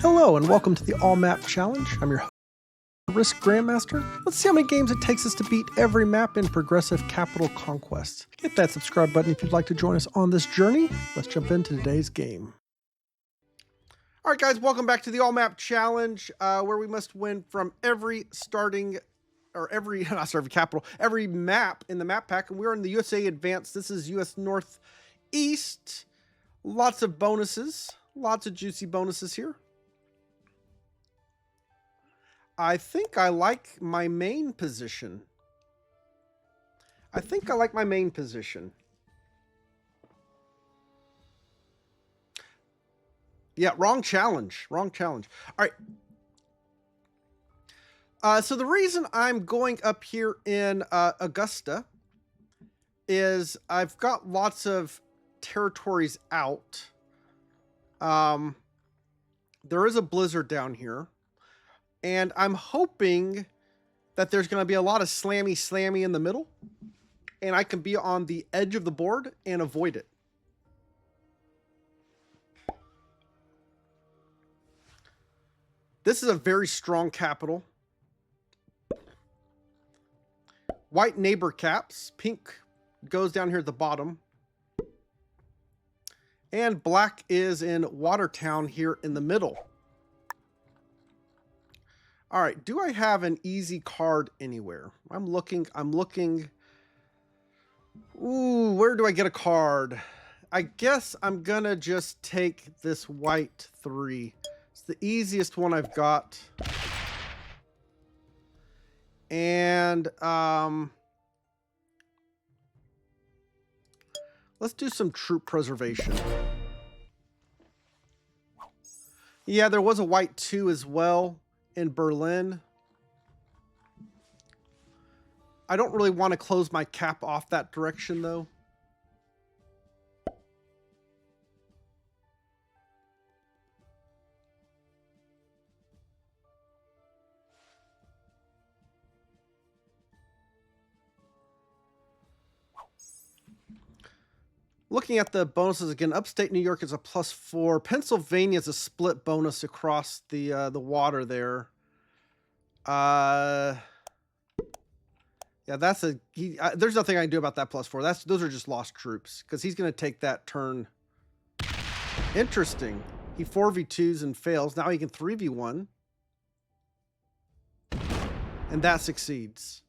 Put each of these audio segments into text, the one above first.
Hello and welcome to the All Map Challenge. I'm your host, Risk Grandmaster. Let's see how many games it takes us to beat every map in Progressive Capital Conquest. Hit that subscribe button if you'd like to join us on this journey. Let's jump into today's game. All right, guys, welcome back to the All Map Challenge, where we must win from every every map in the map pack. And we're in the USA Advanced. This is US Northeast. Lots of bonuses, lots of juicy bonuses here. I think I like my main position. Yeah, wrong challenge. All right. So the reason I'm going up here in Augusta is I've got lots of territories out. There is a blizzard down here. And I'm hoping that there's going to be a lot of slammy in the middle. And I can be on the edge of the board and avoid it. This is a very strong capital. White neighbor caps. Pink goes down here at the bottom. And black is in Watertown here in the middle. All right, do I have an easy card anywhere? I'm looking. Ooh, where do I get a card? I guess I'm gonna just take this white 3. It's the easiest one I've got. And let's do some troop preservation. Yeah, there was a white 2 as well. In Berlin. I don't really want to close my cap off that direction though. Looking at the bonuses again, upstate New York is a +4. Pennsylvania is a split bonus across the water there. Yeah, that's there's nothing I can do about that +4. Those are just lost troops because he's going to take that turn. Interesting. He 4v2s and fails. Now he can 3v1. And that succeeds.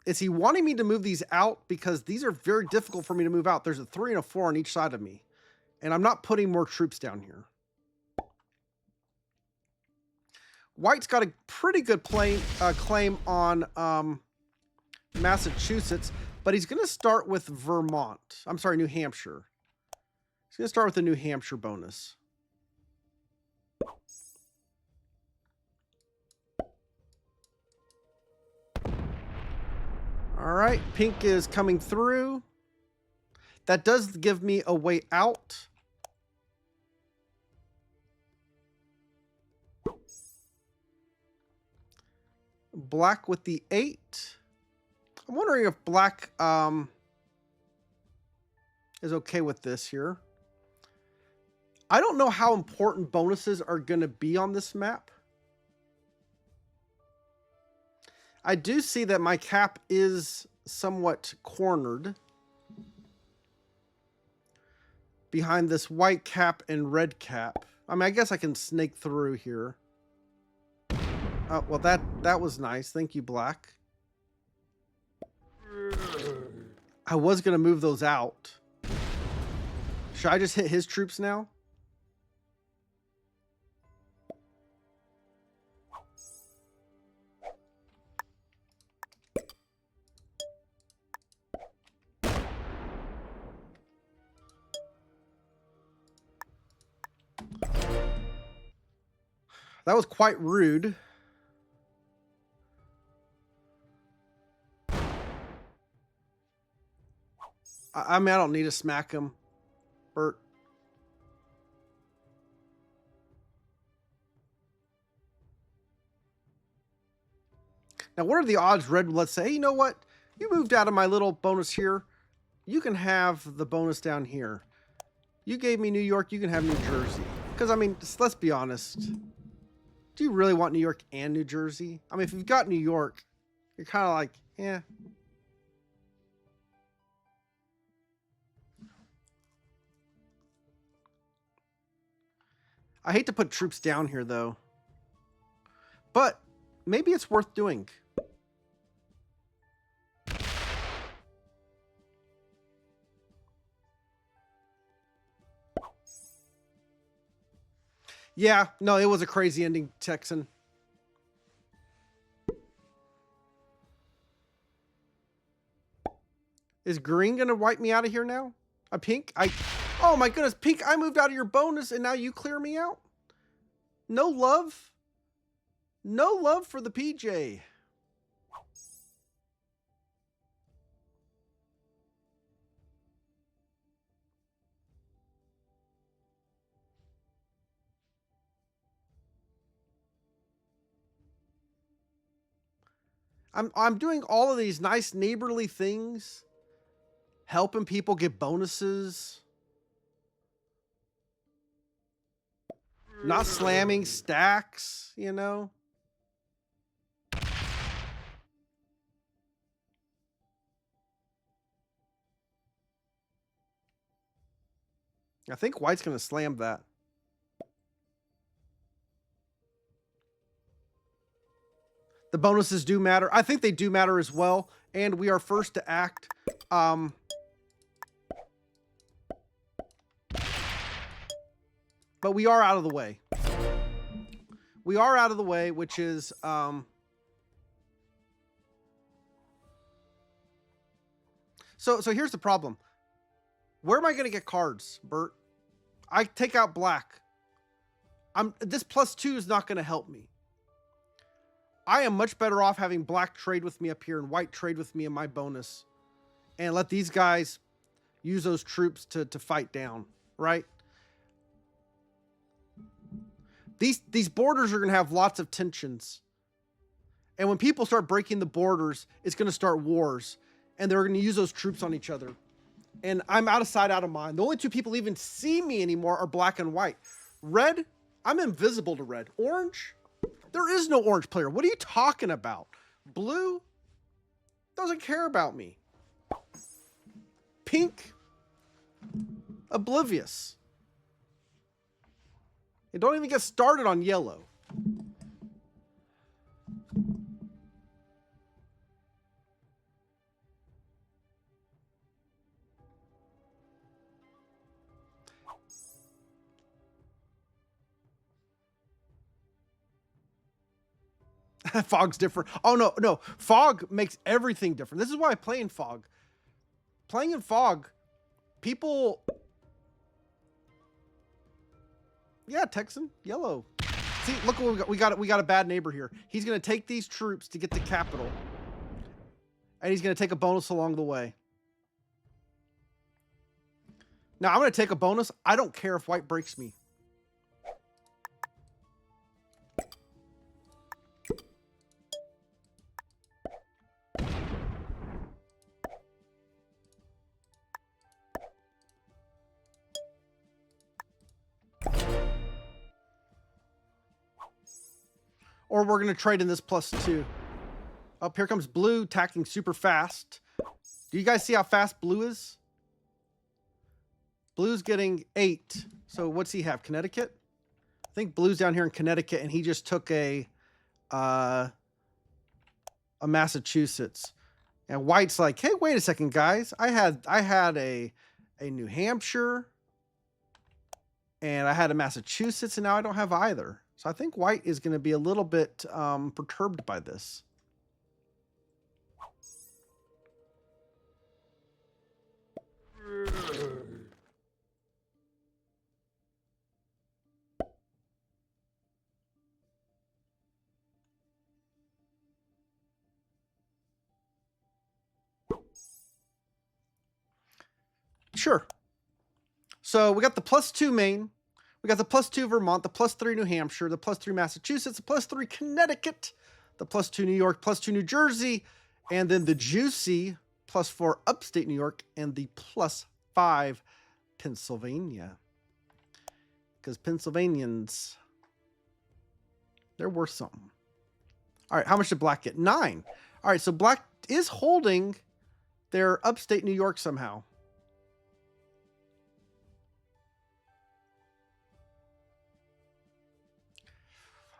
Is he wanting me to move these out? Because these are very difficult for me to move out. There's a 3 and a 4 on each side of me. And I'm not putting more troops down here. White's got a pretty good claim on Massachusetts. But he's going to start with Vermont. I'm sorry, New Hampshire. He's going to start with the New Hampshire bonus. All right, pink is coming through. That does give me a way out. Black with the 8. I'm wondering if black is okay with this here. I don't know how important bonuses are going to be on this map. I do see that my cap is somewhat cornered behind this white cap and red cap. I mean, I guess I can snake through here. Oh, well, that was nice. Thank you, black. I was going to move those out. Should I just hit his troops now? That was quite rude. I mean, I don't need to smack him, Bert. Now, what are the odds red would let's say, hey, you know what? You moved out of my little bonus here. You can have the bonus down here. You gave me New York, you can have New Jersey. Because, I mean, let's be honest. Do you really want New York and New Jersey? I mean, if you've got New York, you're kind of like, yeah. I hate to put troops down here, though. But maybe it's worth doing. Yeah, no, it was a crazy ending, Texan. Is green going to wipe me out of here now? A pink? Oh my goodness, pink, I moved out of your bonus and now you clear me out? No love? No love for the PJ. I'm doing all of these nice neighborly things, helping people get bonuses, not slamming stacks, you know. I think white's going to slam that. The bonuses do matter. I think they do matter as well. And we are first to act. But we are out of the way. We are out of the way, which is... So here's the problem. Where am I going to get cards, Bert? I take out black. This +2 is not going to help me. I am much better off having black trade with me up here and white trade with me in my bonus. And let these guys use those troops to fight down, right? These borders are going to have lots of tensions. And when people start breaking the borders, it's going to start wars. And they're going to use those troops on each other. And I'm out of sight, out of mind. The only two people even see me anymore are black and white. Red, I'm invisible to red. Orange, there is no orange player. What are you talking about? Blue doesn't care about me. Pink, oblivious. And don't even get started on yellow. Fog's different. Oh, no. Fog makes everything different. This is why I play in Fog. Playing in Fog, people... Yeah, Texan, yellow. See, look what we got. We got a bad neighbor here. He's going to take these troops to get the capital. And he's going to take a bonus along the way. Now, I'm going to take a bonus. I don't care if white breaks me. Or we're going to trade in this +2. Up here comes blue, attacking super fast. Do you guys see how fast blue is? Blue's getting 8. So what's he have? Connecticut? I think blue's down here in Connecticut, and he just took a Massachusetts. And white's like, hey, wait a second, guys. I had a New Hampshire, and I had a Massachusetts, and now I don't have either. So I think white is going to be a little bit perturbed by this. Sure. So we got the +2 Maine. We got the +2 Vermont, the +3 New Hampshire, the +3 Massachusetts, the +3 Connecticut, the +2 New York, +2 New Jersey, and then the juicy +4 upstate New York, and the +5 Pennsylvania. because Pennsylvanians, they're worth something. All right, how much did black get? 9. All right, so black is holding their upstate New York somehow.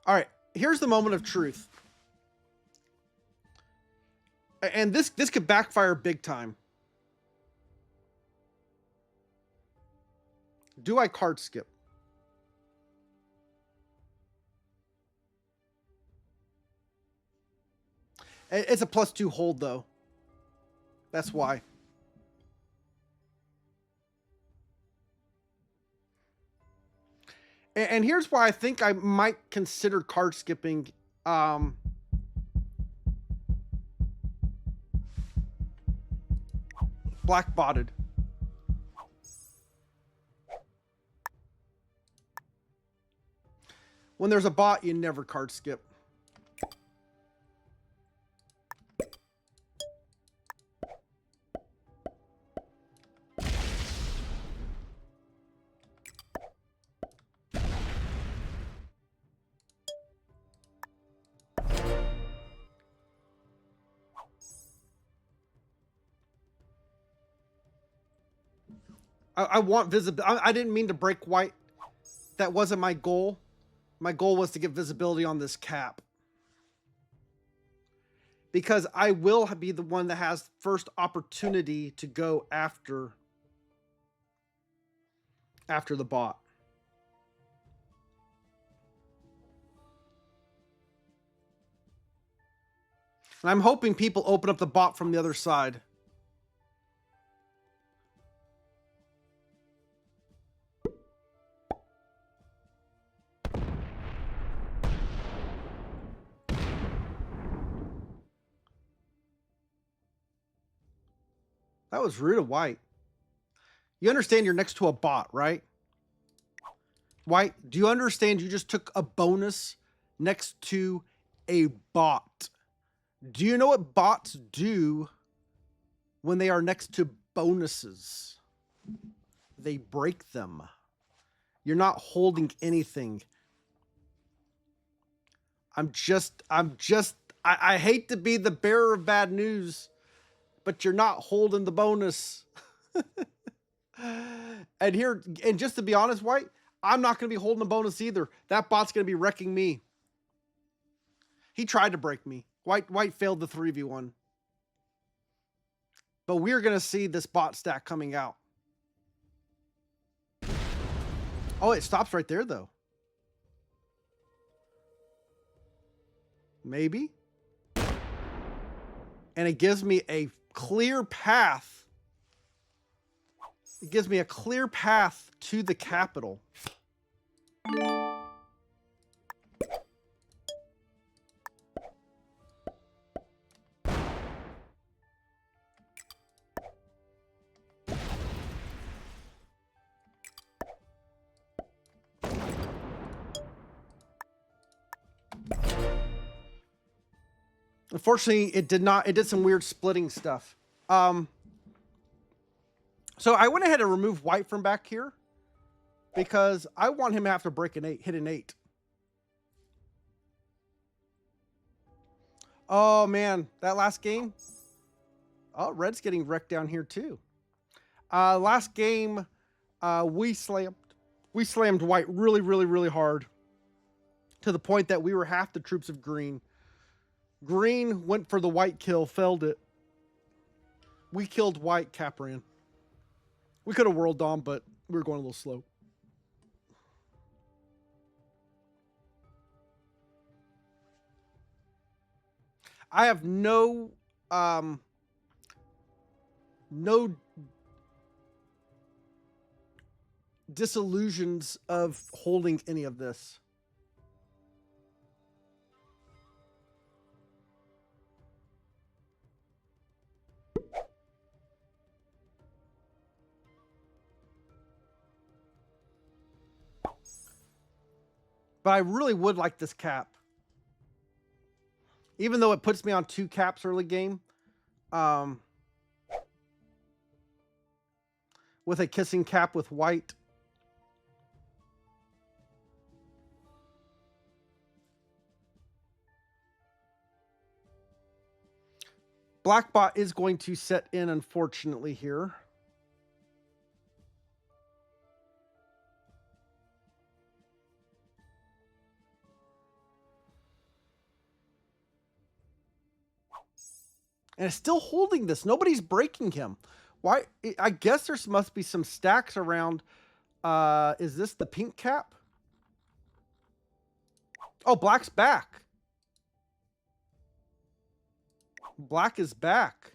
All right, here's the moment of truth. And this could backfire big time. Do I card skip? It's a +2 hold, though. That's why. And here's why I think I might consider card skipping. Black botted. When there's a bot, you never card skip. I want visibility. I didn't mean to break white. That wasn't my goal. My goal was to get visibility on this cap. Because I will be the one that has first opportunity to go after the bot. And I'm hoping people open up the bot from the other side. That was rude of white. You understand you're next to a bot, right? White, do you understand you just took a bonus next to a bot? Do you know what bots do when they are next to bonuses? They break them. You're not holding anything. I hate to be the bearer of bad news, but you're not holding the bonus. And just to be honest, White, I'm not going to be holding the bonus either. That bot's going to be wrecking me. He tried to break me. White failed the 3v1. But we're going to see this bot stack coming out. Oh, it stops right there, though. Maybe. And it gives me a clear path. It gives me a clear path to the capital. Unfortunately, it did not. It did some weird splitting stuff. So I went ahead and removed white from back here because I want him to have to break an 8, hit an 8. Oh man, that last game. Oh, red's getting wrecked down here too. Last game, we slammed white really hard to the point that we were half the troops of green. Green went for the white kill, failed it. We killed white, cap ran. We could have world dom, but we were going a little slow. I have no disillusions of holding any of this. But I really would like this cap. Even though it puts me on 2 caps early game. With a kissing cap with white. Black bot is going to set in, unfortunately, here. And it's still holding this. Nobody's breaking him. Why? I guess there must be some stacks around. Is this the pink cap? Oh, black's back. Black is back.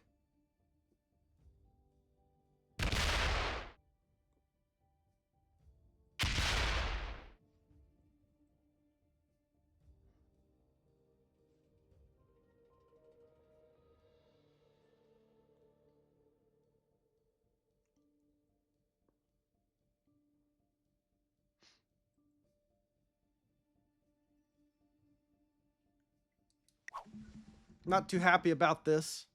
Not too happy about this.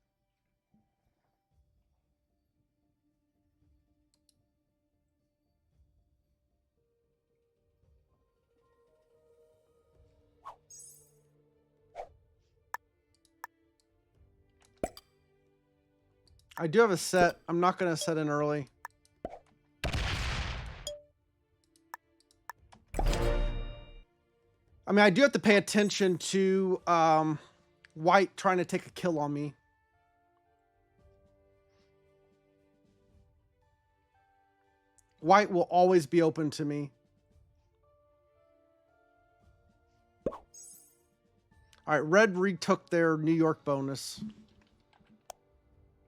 I do have a set. I'm not going to set in early. I mean, I do have to pay attention to white trying to take a kill on me. White will always be open to me. All right, red retook their New York bonus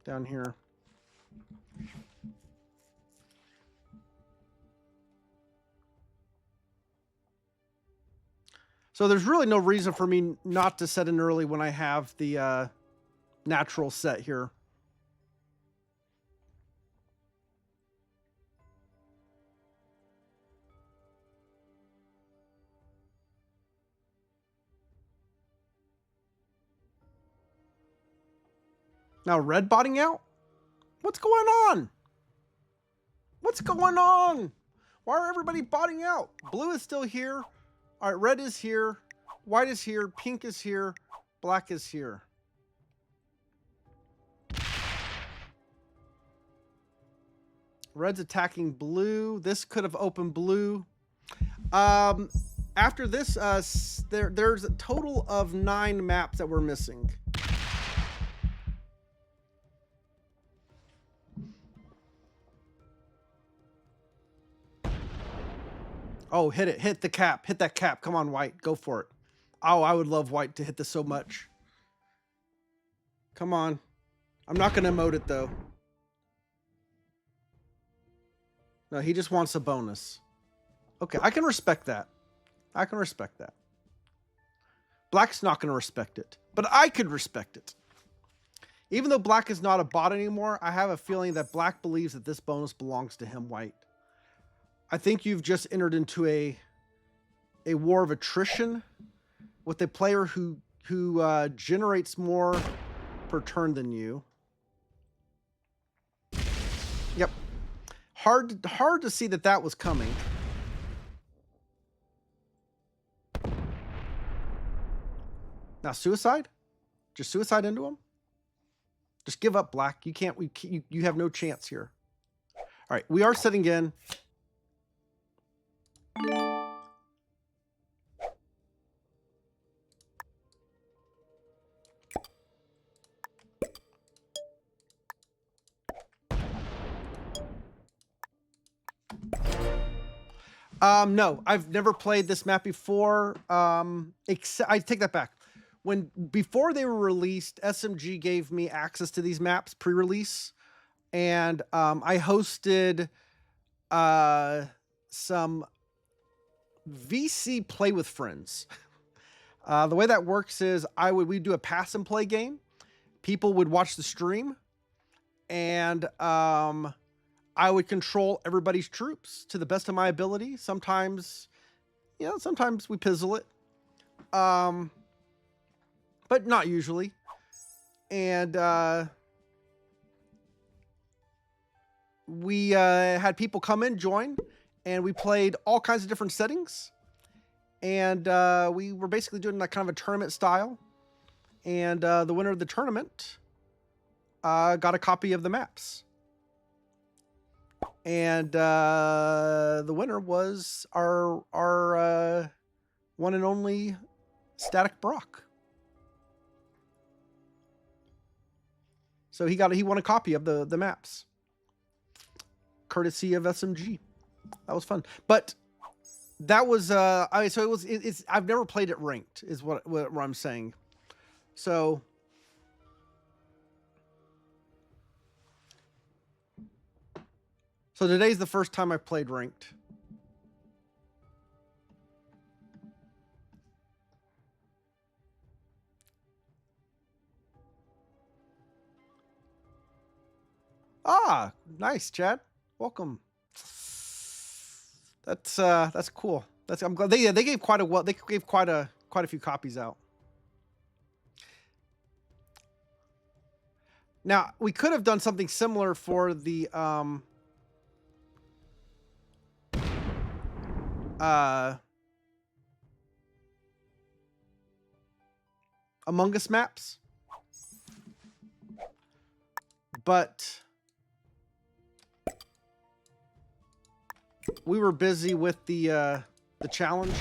down here. So there's really no reason for me not to set in early when I have the natural set here. Now red botting out? What's going on? What's going on? Why are everybody botting out? Blue is still here. All right, red is here. White is here. Pink is here. Black is here. Red's attacking blue. This could have opened blue. After this, there's a total of 9 maps that we're missing. Oh, hit it. Hit the cap. Hit that cap. Come on, white. Go for it. Oh, I would love white to hit this so much. Come on. I'm not going to emote it, though. No, he just wants a bonus. Okay, I can respect that. I can respect that. Black's not going to respect it, but I could respect it. Even though black is not a bot anymore, I have a feeling that black believes that this bonus belongs to him, white. I think you've just entered into a war of attrition with a player who generates more per turn than you. Yep. Hard to see that was coming. Now suicide? Just suicide into him? Just give up, black. You can't. You have no chance here. All right, we are setting in. No, I've never played this map before. Except I take that back. Before they were released, SMG gave me access to these maps pre-release, and I hosted some VC play with friends. The way that works is we'd do a pass and play game. People would watch the stream, and I would control everybody's troops to the best of my ability. Sometimes, sometimes we pizzle it. But not usually. And we had people come in, join, and we played all kinds of different settings. And we were basically doing that kind of a tournament style. And the winner of the tournament got a copy of the maps. And the winner was our one and only Static Brock. So he won a copy of the maps, courtesy of SMG. That was fun. But that was I've never played it ranked, is what I'm saying. So today's the first time I've played ranked. Ah, nice, Chad. Welcome. That's cool. I'm glad they gave quite a few copies out. Now, we could have done something similar for the Among Us maps, but we were busy with the challenge.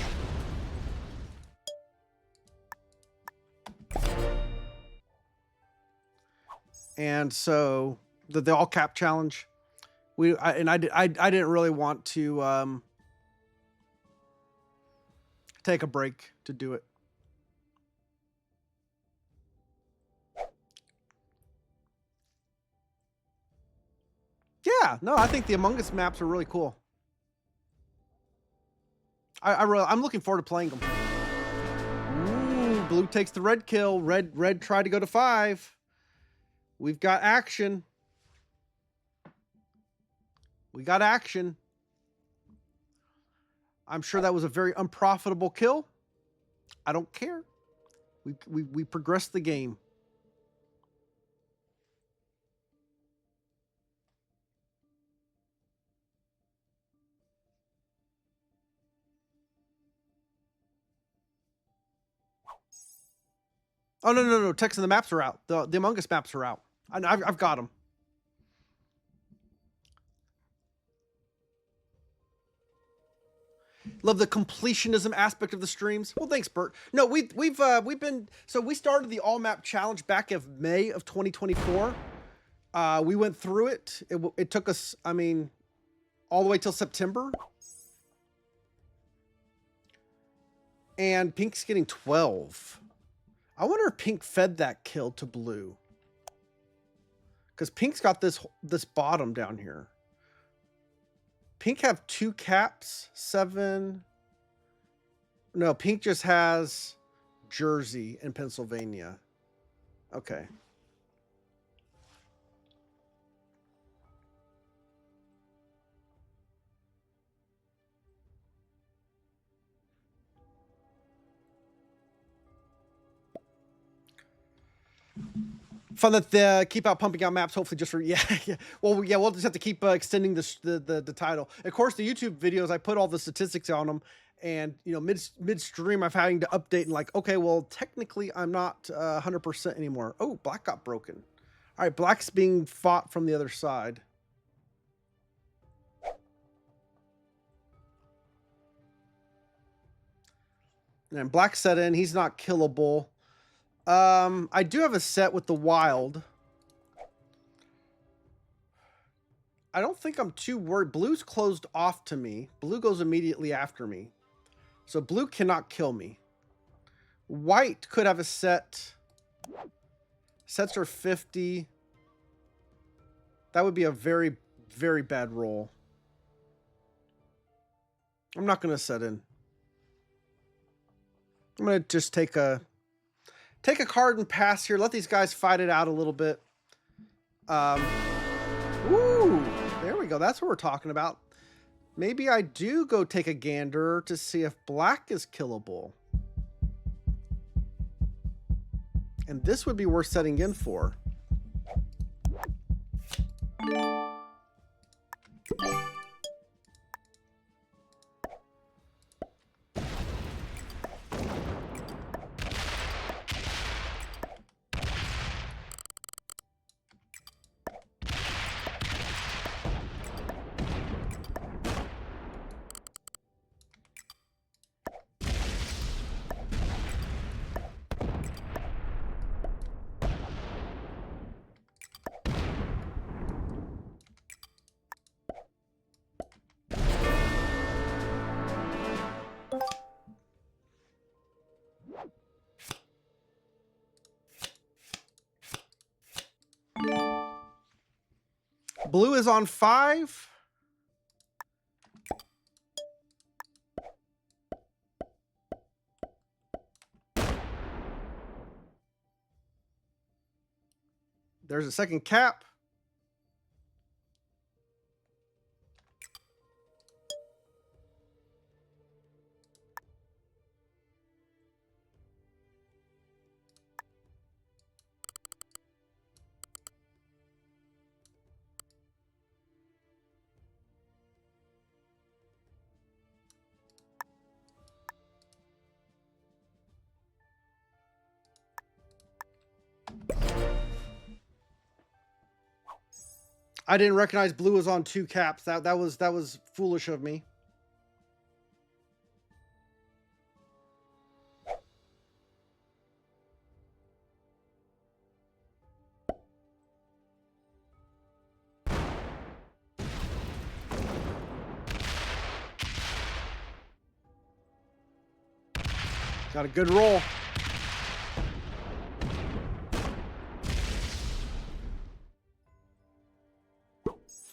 And so the all cap challenge, I didn't really want to take a break to do it. Yeah, no, I think the Among Us maps are really cool. I'm looking forward to playing them. Ooh, blue takes the red kill. Red tried to go to 5. We've got action. We got action. I'm sure that was a very unprofitable kill. I don't care. We progressed the game. Oh, no. Text and the maps are out. The Among Us maps are out. I've got them. Love the completionism aspect of the streams. Well, thanks, Bert. No, we've been, so we started the all map challenge back in May of 2024. We went through it. It took us, I mean, all the way till September. And Pink's getting 12. I wonder if Pink fed that kill to blue, because Pink's got this bottom down here. Pink have 2 caps, 7. No, Pink just has Jersey and Pennsylvania. Okay. Fun that they keep out pumping out maps, hopefully just for yeah. Well, yeah, we'll just have to keep extending the title. Of course, the YouTube videos, I put all the statistics on them, and you know, midstream I'm having to update and like, okay, well, technically I'm not 100% anymore. Oh, black got broken. All right, black's being fought from the other side. And black set in, he's not killable. I do have a set with the wild. I don't think I'm too worried. Blue's closed off to me. Blue goes immediately after me. So blue cannot kill me. White could have a set. Sets are 50. That would be a very, very bad roll. I'm not going to set in. I'm going to just take a card and pass here. Let these guys fight it out a little bit. Ooh, there we go. That's what we're talking about. Maybe I do go take a gander to see if black is killable. And this would be worth setting in for. Blue is on 5. There's a second cap. I didn't recognize blue was on 2 caps. That was foolish of me. Got a good roll.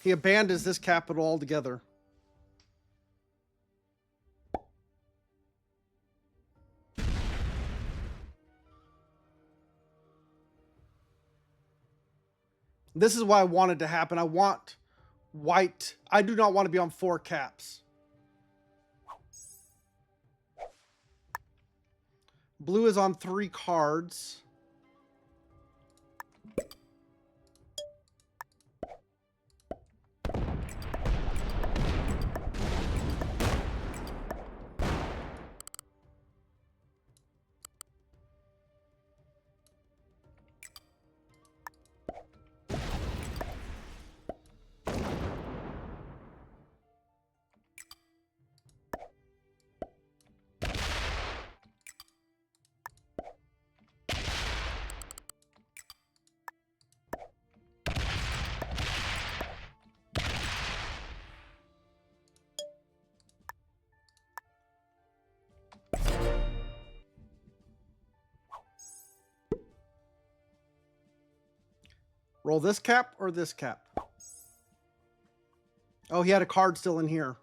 He abandons this capital altogether. This is what I wanted to happen. I want white. I do not want to be on 4 caps. Blue is on 3 cards. Roll this cap or this cap? Oh, he had a card still in here.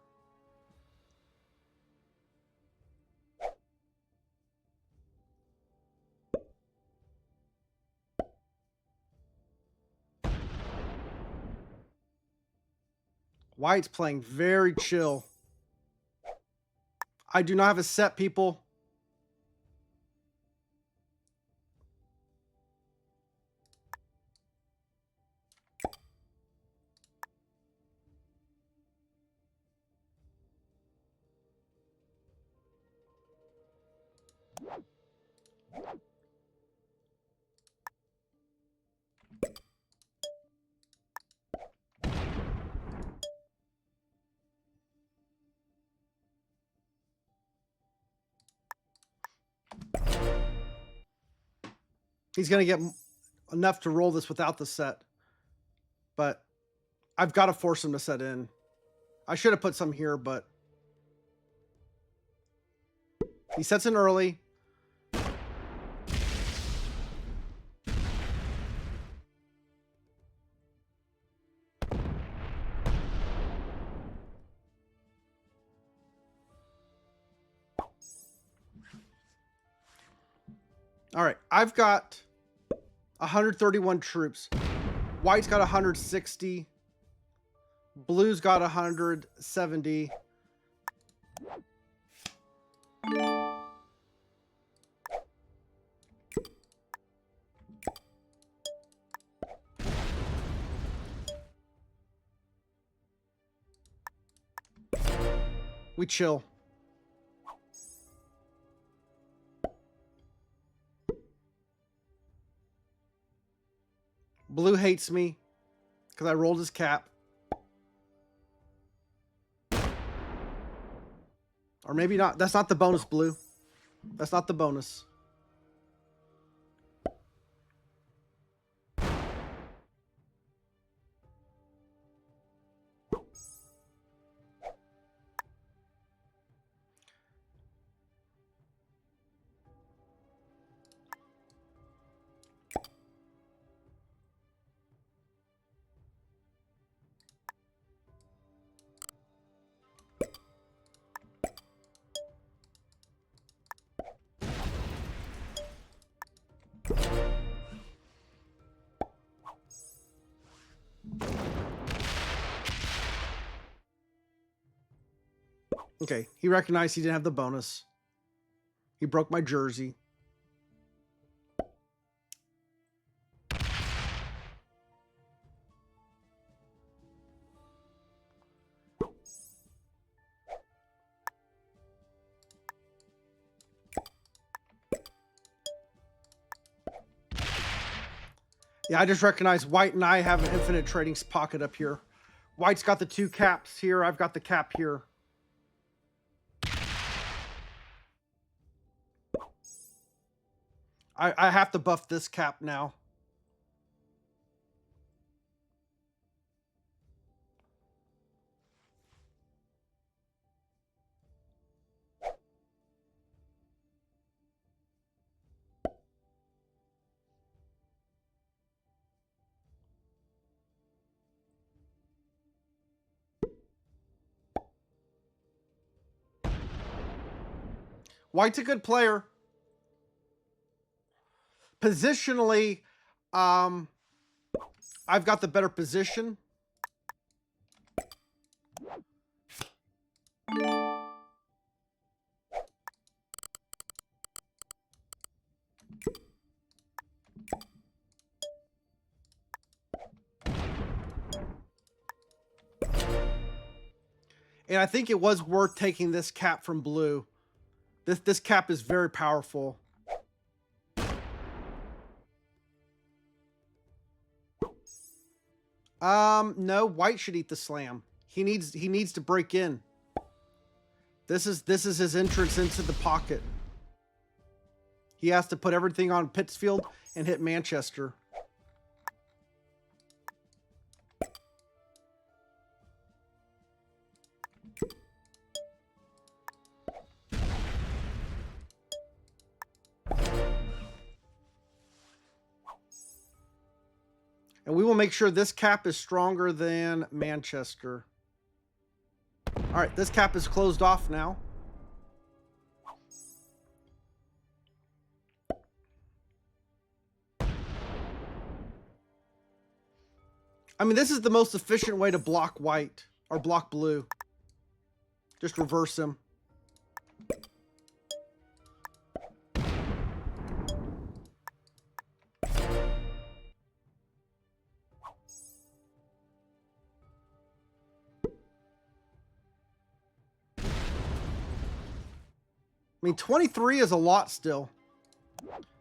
White's playing very chill. I do not have a set, people. He's going to get enough to roll this without the set. But I've got to force him to set in. I should have put some here, but he sets in early. All right, I've got 131 troops. White's got 160. Blue's got 170. We chill. Blue hates me because I rolled his cap. Or maybe not. That's not the bonus, Blue. That's not the bonus. Okay, he recognized he didn't have the bonus. He broke my jersey. Yeah, I just recognized White and I have an infinite trading pocket up here. White's got the 2 caps here. I've got the cap here. I have to buff this cap now. White's a good player. Positionally, I've got the better position. And I think it was worth taking this cap from blue. This cap is very powerful. No, White should eat the slam. He needs to break in. This is his entrance into the pocket. He has to put everything on Pittsfield and hit Manchester. And we will make sure this cap is stronger than Manchester. All right, this cap is closed off now. I mean, this is the most efficient way to block White or block blue. Just reverse him. I mean, 23 is a lot still.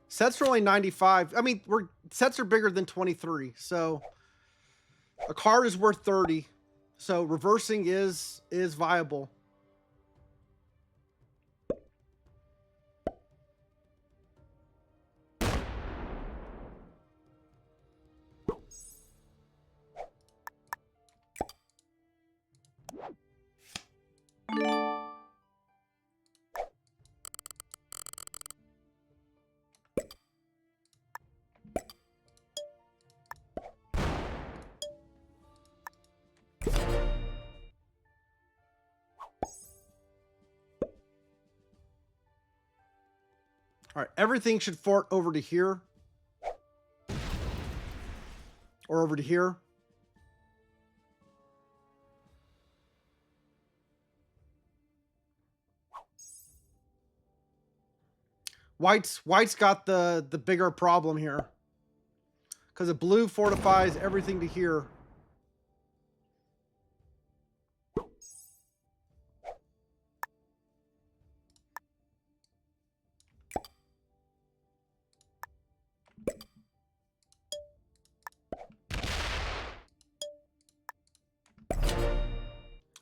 Sets are only 95. I mean, sets are bigger than 23. So a card is worth 30. So reversing is viable. All right, everything should fort over to here. Or over to here. White's got the bigger problem here. Because the blue fortifies everything to here.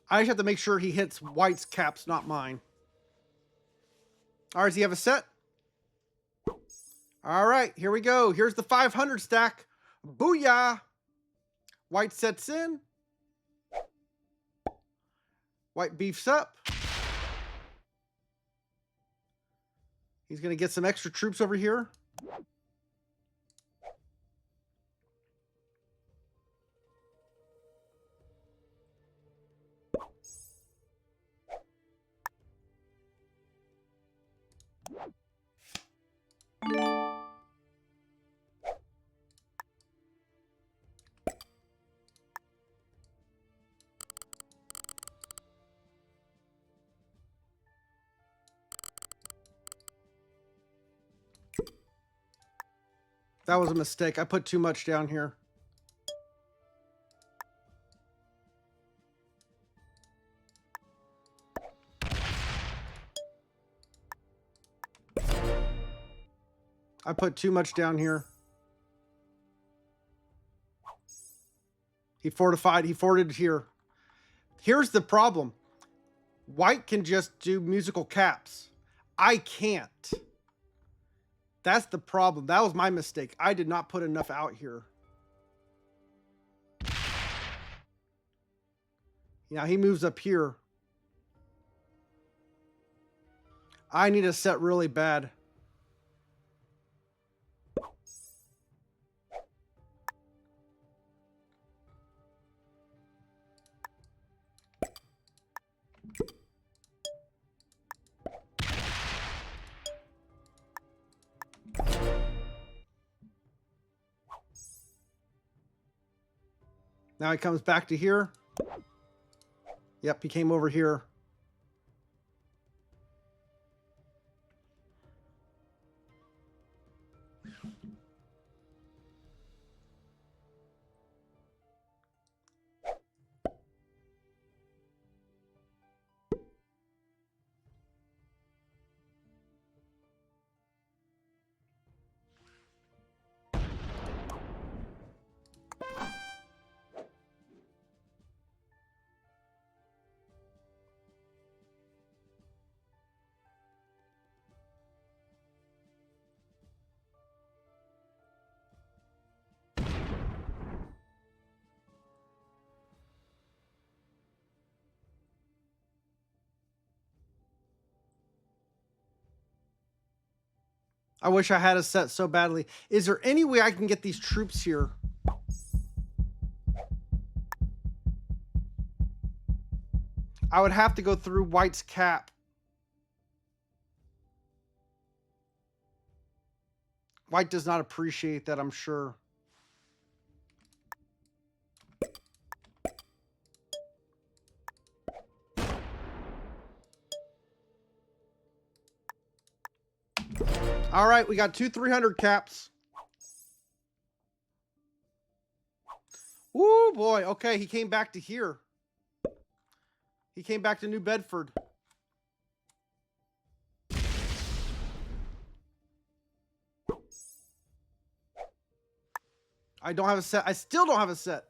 I just have to make sure he hits White's caps, not mine. All right, does he have a set? All right, here we go. Here's the 500 stack. Booyah! White sets in. White beefs up. He's going to get some extra troops over here. That was a mistake. I put too much down here. I put too much down here. He fortified. He forted here. Here's the problem. White can just do musical caps. I can't. That's the problem. That was my mistake. I did not put enough out here. Now he moves up here. I need a set really bad. Now he comes back to here. Yep, he came over here. I wish I had a set so badly. Is there any way I can get these troops here? I would have to go through White's cap. White does not appreciate that, I'm sure. All right, we got two 300 caps. Ooh, boy. Okay, he came back to here. He came back to New Bedford. I don't have a set. I still don't have a set.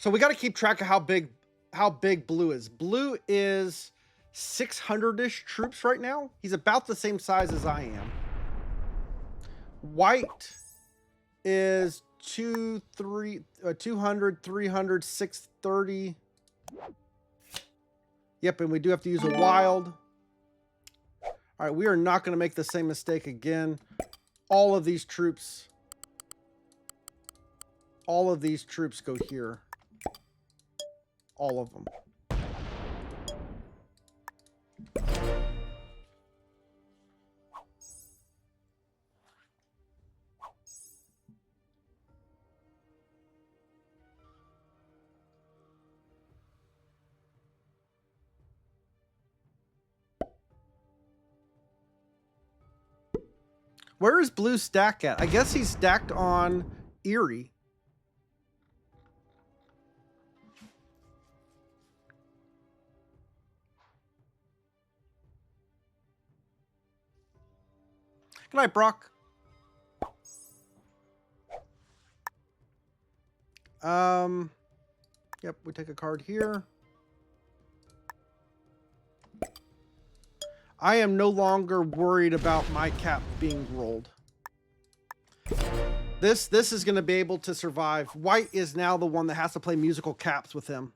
So we got to keep track of how big blue is. Blue is 600-ish troops right now. He's about the same size as I am. White is 200, 300, 630. Yep, and we do have to use a wild. All right, we are not going to make the same mistake again. All of these troops go here. All of them. Where is blue stack at? I guess he's stacked on Erie. Good night, Brock. Yep, we take a card here. I am no longer worried about my cap being rolled. This is going to be able to survive. White is now the one that has to play musical caps with him.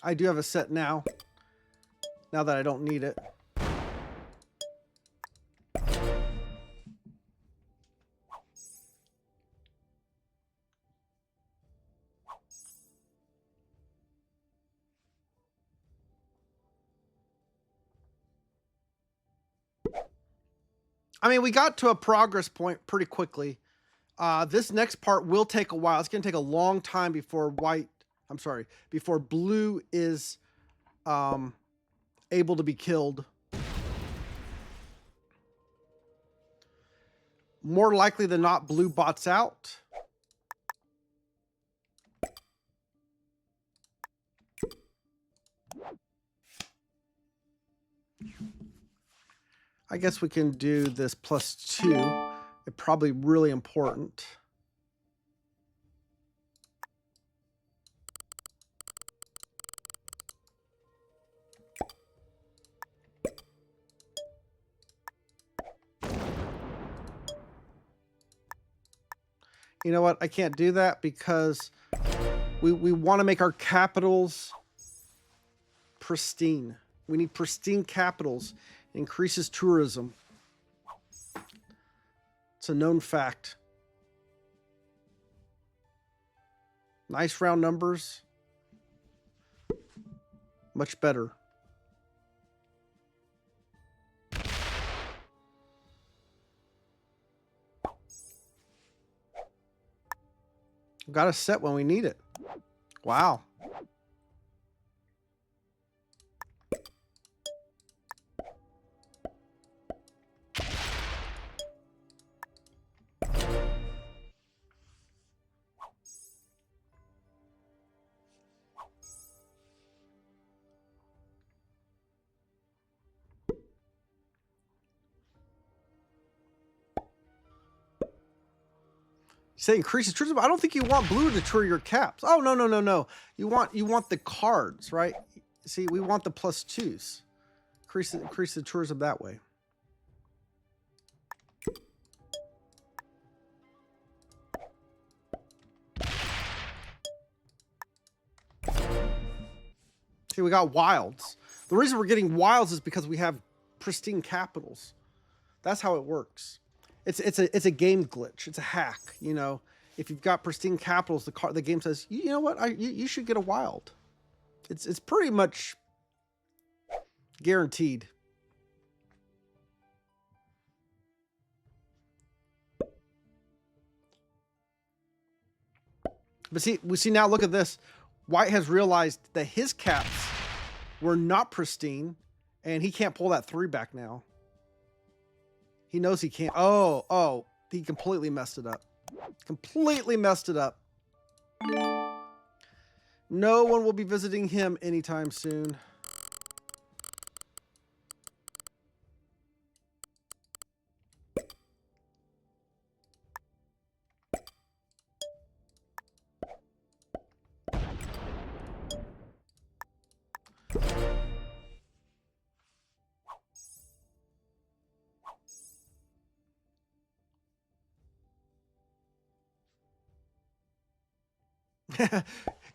I do have a set now that I don't need it. I mean, we got to a progress point pretty quickly. This next part will take a while. It's going to take a long time before before blue is able to be killed. More likely than not, blue bots out. I guess we can do this +2. It's probably really important. You know what? I can't do that because we want to make our capitals pristine. We need pristine capitals. It increases tourism. It's a known fact. Nice round numbers. Much better. Got a set when we need it. Wow. Say increases tourism. I don't think you want blue to tour your caps. Oh, no. You want the cards, right? See, we want the +2s. Increase the tourism that way. See, we got wilds. The reason we're getting wilds is because we have pristine capitals. That's how it works. It's a game glitch. It's a hack. You know, if you've got pristine capitals, the game says, you know what, you should get a wild. It's pretty much guaranteed. But see now. Look at this. White has realized that his caps were not pristine, and he can't pull that 3 back now. He knows he can't. Oh, he completely messed it up. Completely messed it up. No one will be visiting him anytime soon.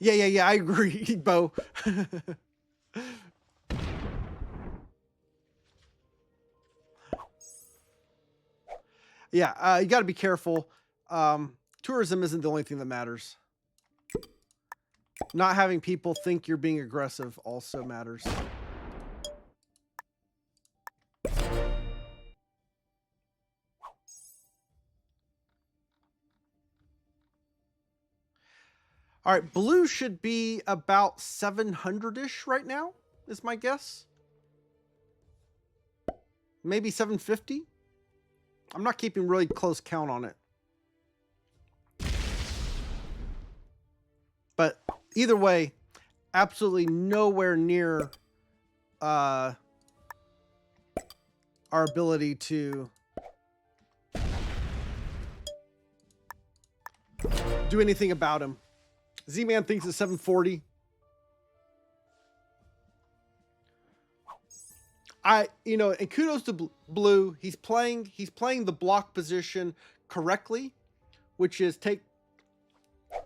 Yeah, I agree, Bo. Yeah, you got to be careful. Tourism isn't the only thing that matters. Not having people think you're being aggressive also matters. All right, blue should be about 700-ish right now, is my guess. Maybe 750. I'm not keeping really close count on it. But either way, absolutely nowhere near our ability to do anything about him. Z-Man thinks it's 740. And kudos to Blue. He's playing the block position correctly, which is take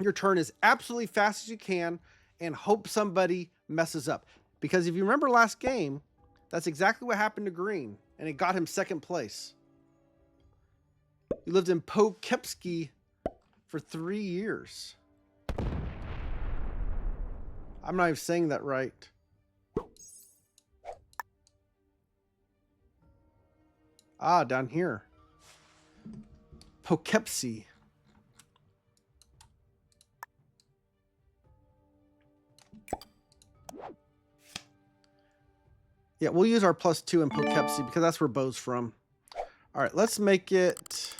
your turn as absolutely fast as you can and hope somebody messes up. Because if you remember last game, that's exactly what happened to Green, and it got him second place. He lived in Poughkeepsie for 3 years. I'm not even saying that right. Ah, down here. Poughkeepsie. Yeah, we'll use our +2 in Poughkeepsie because that's where Bo's from. All right, let's make it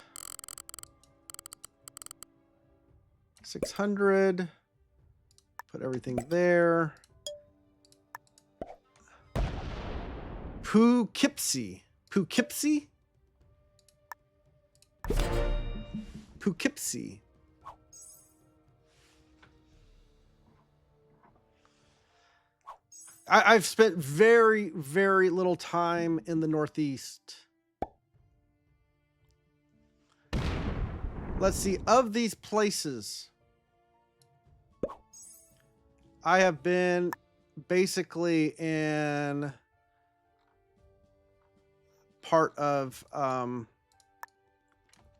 600. Put everything there. Poughkeepsie. Poughkeepsie? Poughkeepsie. I've spent very, very little time in the Northeast. Let's see, of these places, I have been basically in part of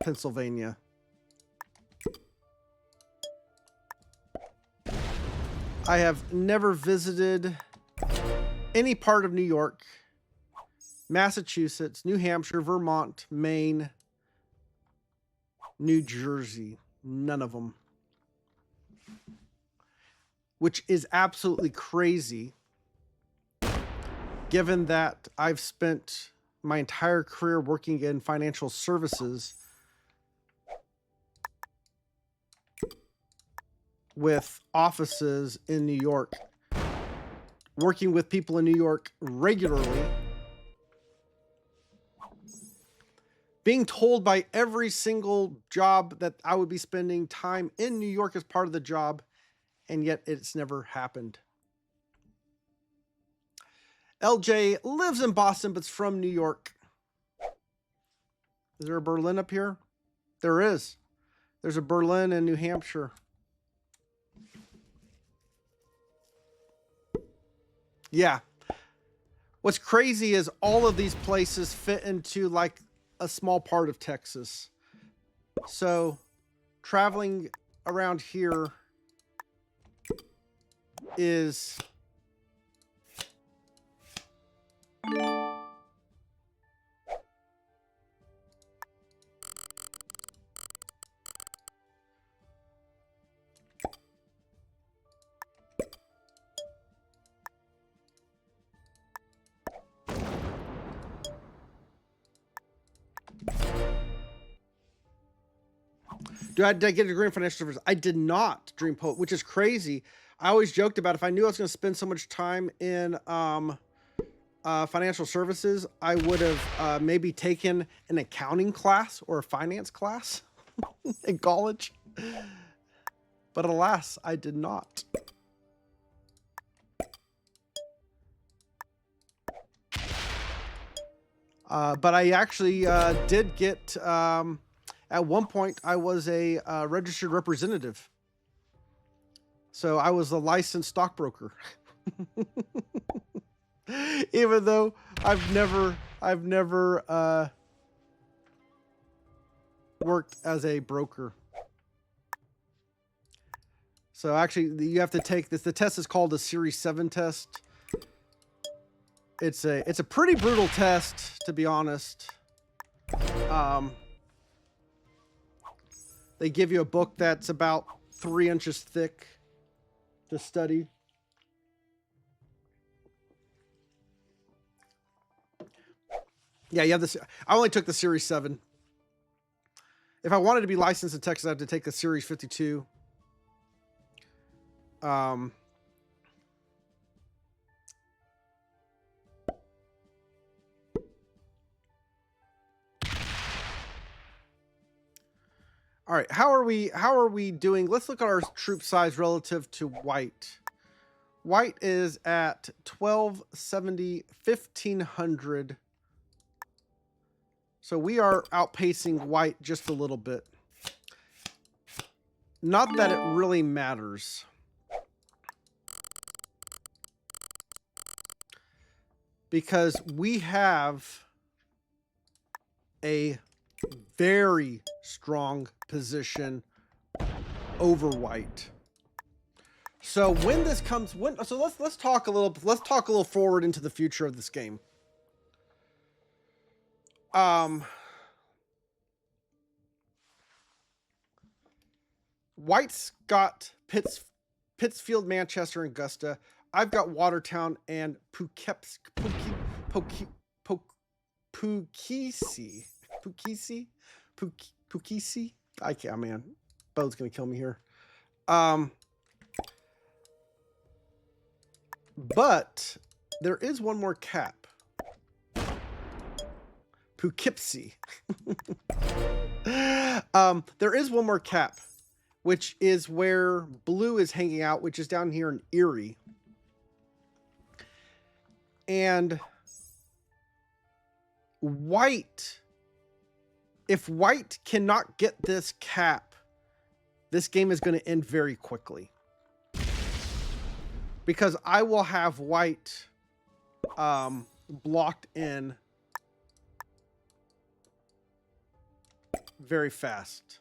Pennsylvania. I have never visited any part of New York, Massachusetts, New Hampshire, Vermont, Maine, New Jersey. None of them. Which is absolutely crazy, given that I've spent my entire career working in financial services with offices in New York, working with people in New York regularly, being told by every single job that I would be spending time in New York as part of the job, and yet it's never happened. LJ lives in Boston, but's from New York. Is there a Berlin up here? There is. There's a Berlin in New Hampshire. Yeah. What's crazy is all of these places fit into like a small part of Texas. So traveling around here is did I get a degree in financial services? I did not, Dream Poet, which is crazy. I always joked about if I knew I was going to spend so much time in financial services, I would have maybe taken an accounting class or a finance class in college. But alas, I did not. But I actually did get... at one point, I was a registered representative. So I was a licensed stockbroker. Even though I've never worked as a broker. So actually, you have to take this. The test is called a Series 7 test. It's a pretty brutal test, to be honest. They give you a book that's about 3 inches thick to study. Yeah, you have this. I only took the Series 7. If I wanted to be licensed in Texas, I had to take the Series 52. All right, how are we doing? Let's look at our troop size relative to white. White is at 1270, 1500. So we are outpacing white just a little bit. Not that it really matters. because we have a very strong position over white. So when this comes, let's talk a little forward into the future of this game. White's got Pittsfield, Manchester, and Augusta. I've got Watertown and Poughkeepsie. I can't, man. Bo's gonna kill me here. But there is one more cap. Poughkeepsie. There is one more cap, which is where blue is hanging out, which is down here in Erie. And white, if white cannot get this cap, this game is going to end very quickly. Because I will have white blocked in very fast.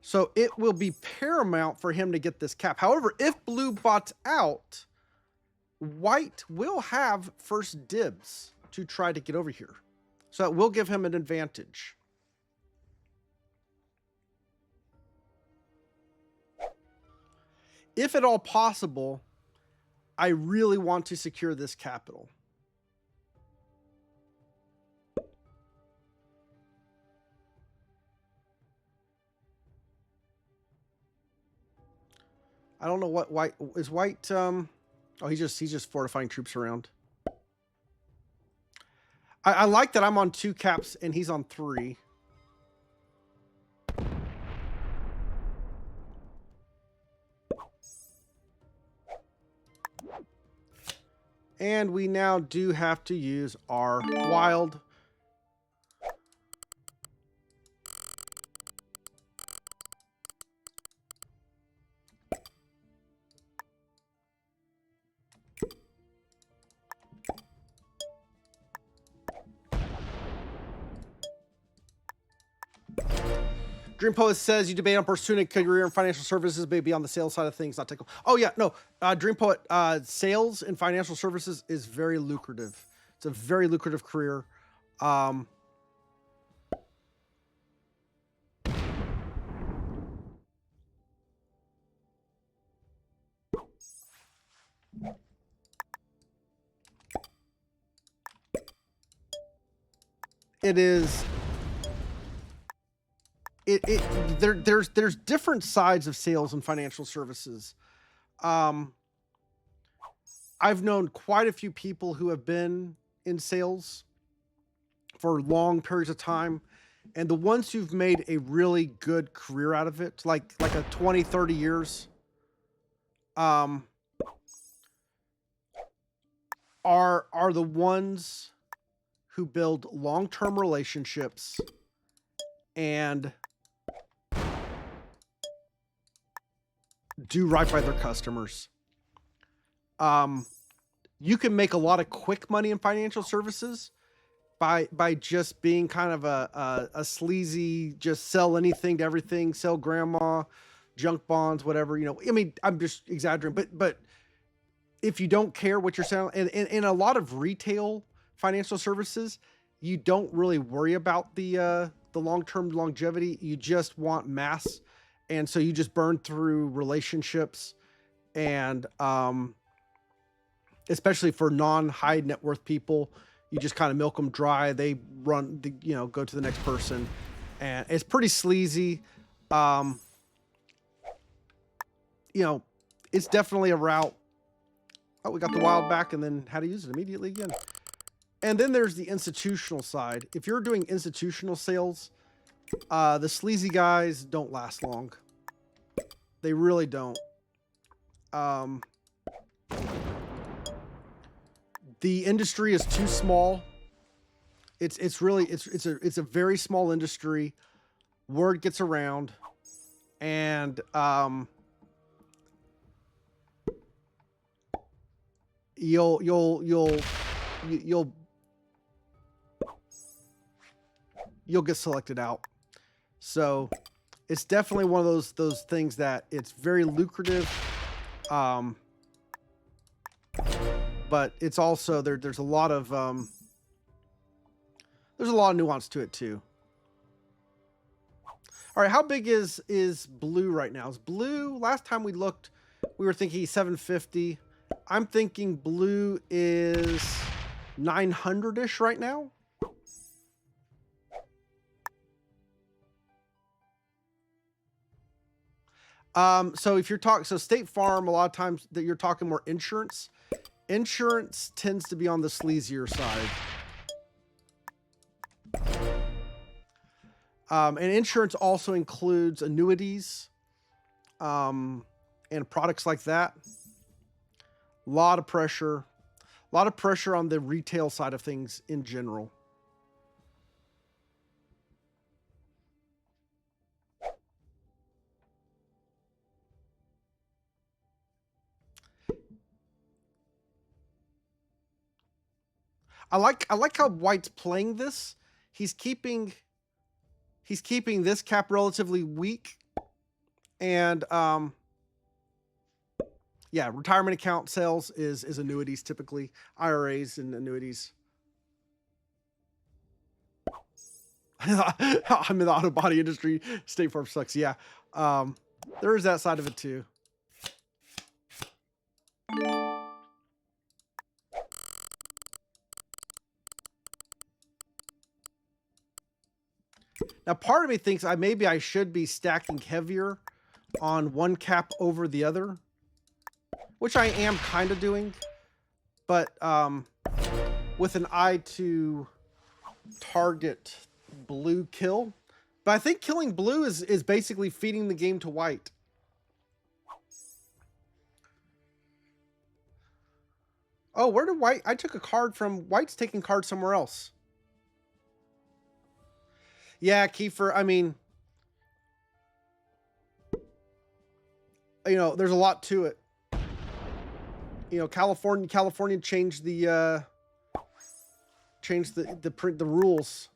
So it will be paramount for him to get this cap. However, if blue bots out, white will have first dibs to try to get over here. So it will give him an advantage. If at all possible, I really want to secure this capital. I don't know what white is. White oh, he's just fortifying troops around. I like that I'm on 2 caps and he's on 3. And we now do have to use our wild. Dream Poet says you debate on pursuing a career in financial services, maybe on the sales side of things, not technical. Oh yeah, no. Dream Poet, sales in financial services is very lucrative. It's a very lucrative career. It is. There's different sides of sales and financial services. I've known quite a few people who have been in sales for long periods of time, and the ones who've made a really good career out of it, like a 20, 30 years, are the ones who build long-term relationships and do right by their customers. You can make a lot of quick money in financial services by just being kind of a sleazy, just sell anything to everything, sell grandma, junk bonds, whatever, you know. I mean, I'm just exaggerating, but if you don't care what you're selling, and in a lot of retail financial services, you don't really worry about the long-term longevity. You just want mass. And so you just burn through relationships, and especially for non-high net worth people, you just kind of milk them dry. They run, go to the next person, and it's pretty sleazy. It's definitely a route. Oh, we got the wild back, and then how to use it immediately again. And then there's the institutional side. If you're doing institutional sales, the sleazy guys don't last long. They really don't. The industry is too small. It's a very small industry. Word gets around. And you'll get selected out. So it's definitely one of those things that it's very lucrative, but it's also there's a lot of nuance to it too. All right, how big is blue right now? Is blue, last time we looked, we were thinking 750. I'm thinking blue is 900-ish right now. So if you're talking, so State Farm, a lot of times that you're talking more insurance. Insurance tends to be on the sleazier side. And insurance also includes annuities, and products like that. A lot of pressure on the retail side of things in general. I like how White's playing this. He's keeping this cap relatively weak, and yeah, retirement account sales is annuities, typically IRAs and annuities. I'm in the auto body industry. State Farm sucks. Yeah, there is that side of it too. Now, part of me thinks maybe I should be stacking heavier on one cap over the other, which I am kind of doing, but with an eye to target blue kill. But I think killing blue is basically feeding the game to white. Oh, where did white? I took a card from white's taking cards somewhere else. Yeah, Kiefer, I mean, you know, there's a lot to it. You know, California changed the rules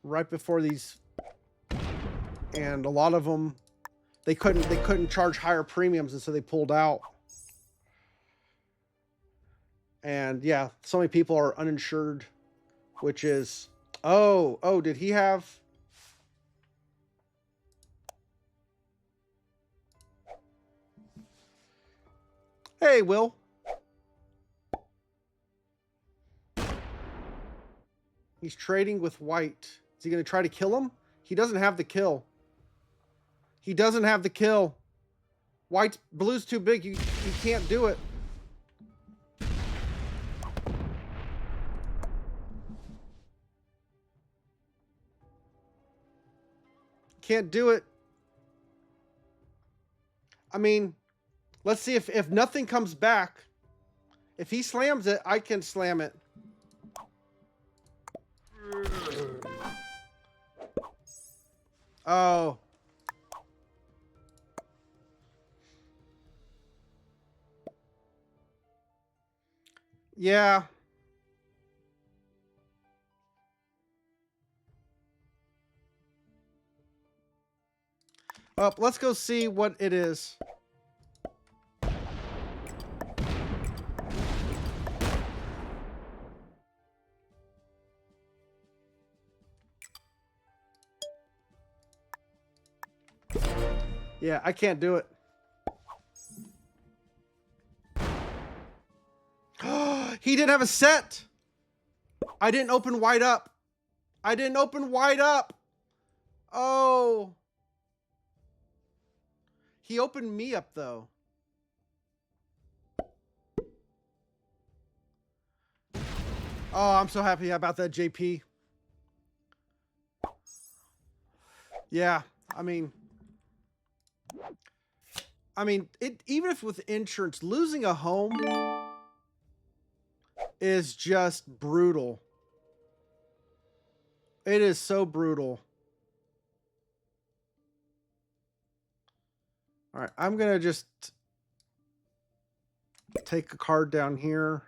right before these, and a lot of them they couldn't charge higher premiums, and so they pulled out. And yeah, so many people are uninsured, which is did he have? Hey, Will. He's trading with white. Is he going to try to kill him? He doesn't have the kill. He doesn't have the kill. Blue's too big. You can't do it. Can't do it. I mean, let's see if nothing comes back. If he slams it, I can slam it. Oh. Yeah. Let's go see what it is. Yeah, I can't do it. He didn't have a set. I didn't open wide up. I didn't open wide up. Oh. He opened me up, though. Oh, I'm so happy about that, JP. Yeah, I mean, even if with insurance, losing a home is just brutal. It is so brutal. All right, I'm gonna just take a card down here.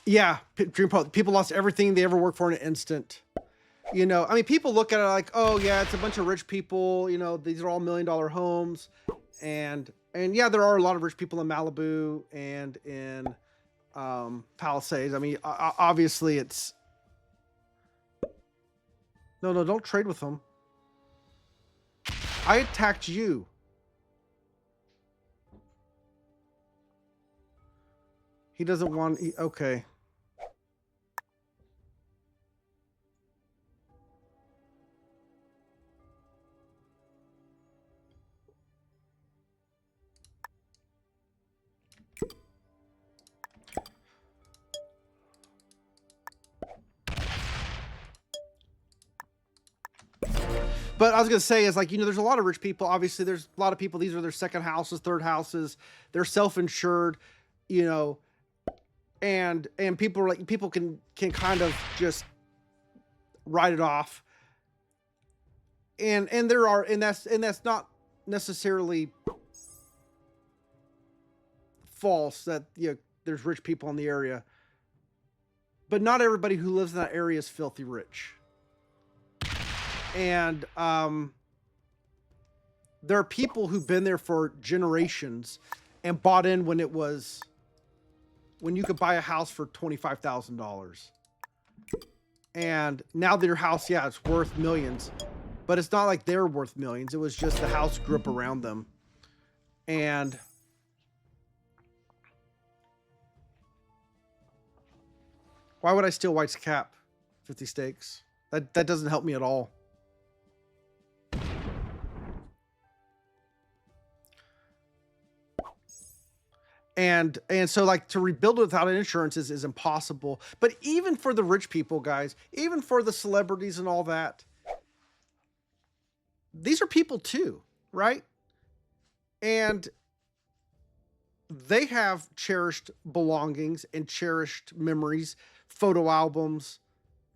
Yeah, people lost everything they ever worked for in an instant. You know, I mean, people look at it like, oh yeah, it's a bunch of rich people. You know, these are all $1 million homes, and yeah, there are a lot of rich people in Malibu and in Palisades. I mean, obviously, it's no, don't trade with them. I attacked you. He doesn't want. Okay. But I was gonna say is like, you know, there's a lot of rich people. Obviously, there's a lot of people. These are their second houses, third houses. They're self-insured, you know, and people are like, people can kind of just write it off. And there are, and that's not necessarily false that, you know, there's rich people in the area, but not everybody who lives in that area is filthy rich. And there are people who've been there for generations and bought in when you could buy a house for $25,000. And now that your house, yeah, it's worth millions, but it's not like they're worth millions. It was just the house grew up around them. And why would I steal White's cap? 50 stakes. That doesn't help me at all. And so like to rebuild it without insurance is impossible. But even for the rich people, guys, even for the celebrities and all that, these are people too, right? And they have cherished belongings and cherished memories, photo albums,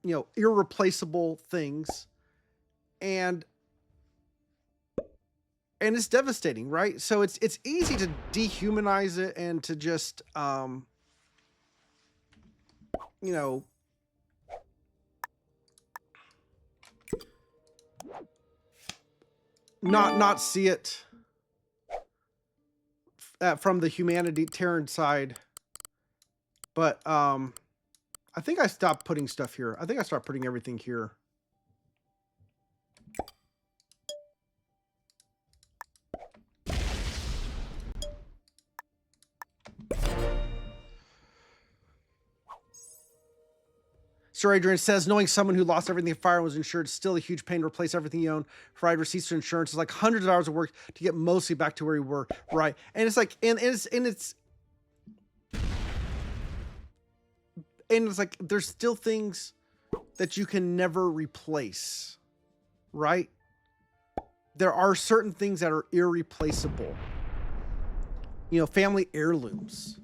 you know, irreplaceable things. And it's devastating, right? So it's easy to dehumanize it and to just you know, not see it from the humanitarian side. But I think I stopped putting stuff here. I think I started putting everything here. Sir Adrian says, knowing someone who lost everything in fire and was insured is still a huge pain to replace everything you own. Provide receipts to insurance. It's like hundreds of hours of work to get mostly back to where you were. Right. And it's like, and it's like, there's still things that you can never replace. Right. There are certain things that are irreplaceable. You know, family heirlooms.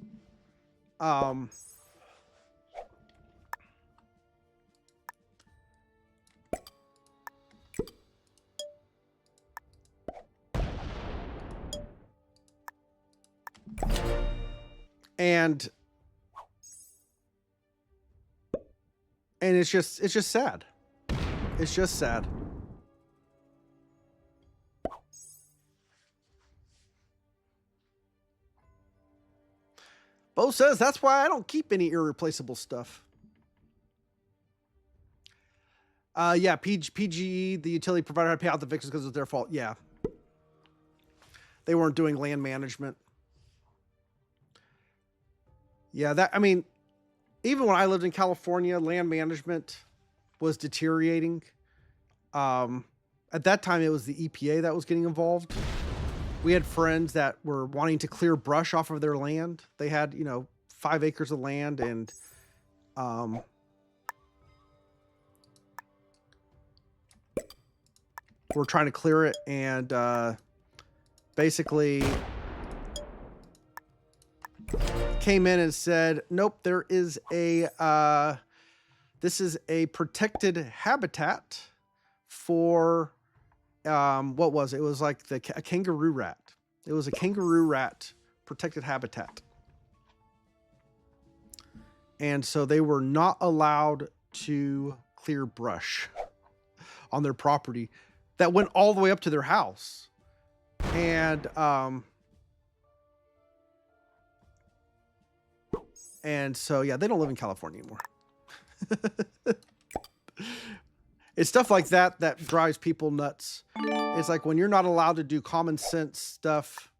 And it's just sad. It's just sad. Bo says that's why I don't keep any irreplaceable stuff. Yeah, PGE, the utility provider, had to pay out the victims because it was their fault. Yeah. They weren't doing land management. Yeah, I mean, even when I lived in California, land management was deteriorating. At that time, it was the EPA that was getting involved. We had friends that were wanting to clear brush off of their land. They had, you know, 5 acres of land, and we're trying to clear it, and basically came in and said, nope, there is a this is a protected habitat for what was it? It was like a kangaroo rat. It was a kangaroo rat protected habitat. And so they were not allowed to clear brush on their property that went all the way up to their house. And so, yeah, they don't live in California anymore. It's stuff like that that drives people nuts. It's like when you're not allowed to do common sense stuff.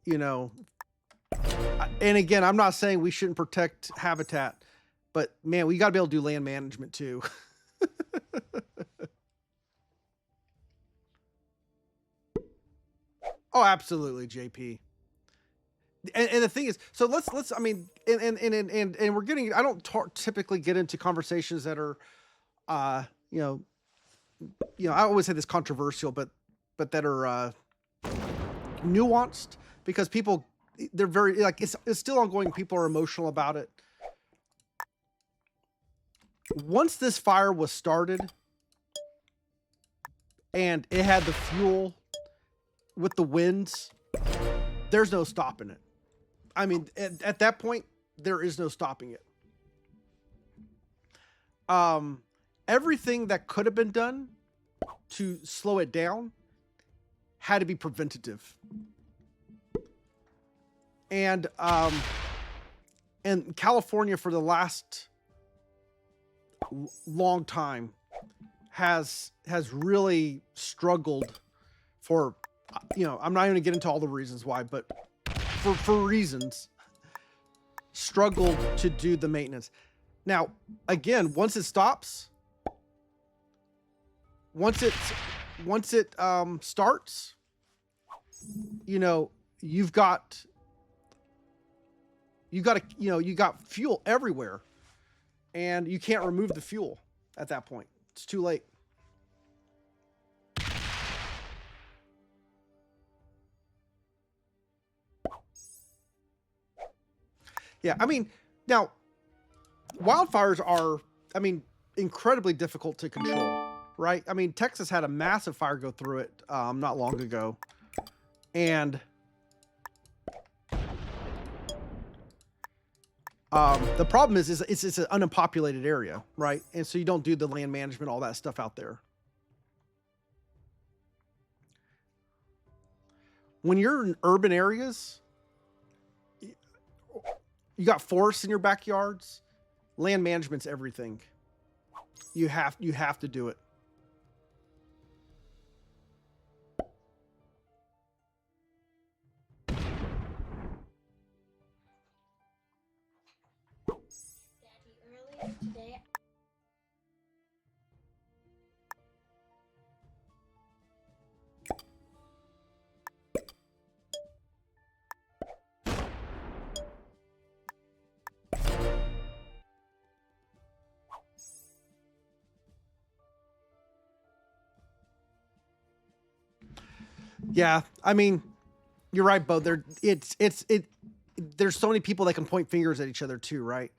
You know, and again, I'm not saying we shouldn't protect habitat, but man, we got to be able to do land management too. Oh, absolutely, JP. And the thing is, so let's I mean, and we're getting, I don't typically get into conversations that are you know, I always say this controversial, but that are nuanced, because people, they're very, like, it's still ongoing. People are emotional about it. Once this fire was started and it had the fuel with the winds, there's no stopping it. I mean, at that point, there is no stopping it. Everything that could have been done to slow it down had to be preventative. And California, for the last long time, has really struggled for, I'm not going to get into all the reasons why, but for reasons, struggled to do the maintenance. Now, again, once it stops, once it starts, you've got fuel everywhere, and you can't remove the fuel at that point. It's too late. Yeah, I mean, now, wildfires are, incredibly difficult to control, right? I mean, Texas had a massive fire go through it not long ago. And the problem is it's an unpopulated area, right? And so you don't do the land management, all that stuff out there. When you're in urban areas, you got forests in your backyards. Land management's everything. You have to do it. Today. Yeah, I mean, you're right, Bo. There's so many people that can point fingers at each other too, right?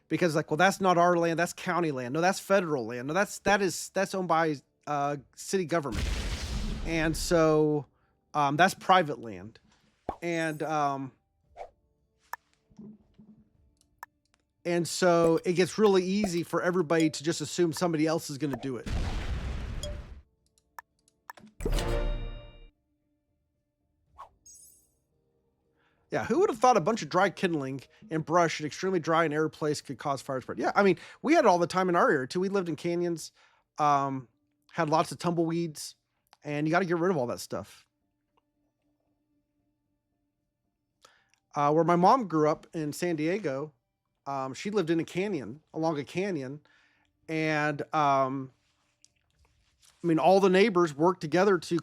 Because, like, well, that's not our land, that's county land. No, that's federal land. No, that's owned by city government. And so that's private land. And so it gets really easy for everybody to just assume somebody else is going to do it. Yeah, who would have thought a bunch of dry kindling and brush in extremely dry and arid place could cause fire spread? Yeah, I mean, we had it all the time in our area too. We lived in canyons, had lots of tumbleweeds, and you got to get rid of all that stuff. Where my mom grew up in San Diego, she lived in a canyon, along a canyon, and I mean, all the neighbors work together to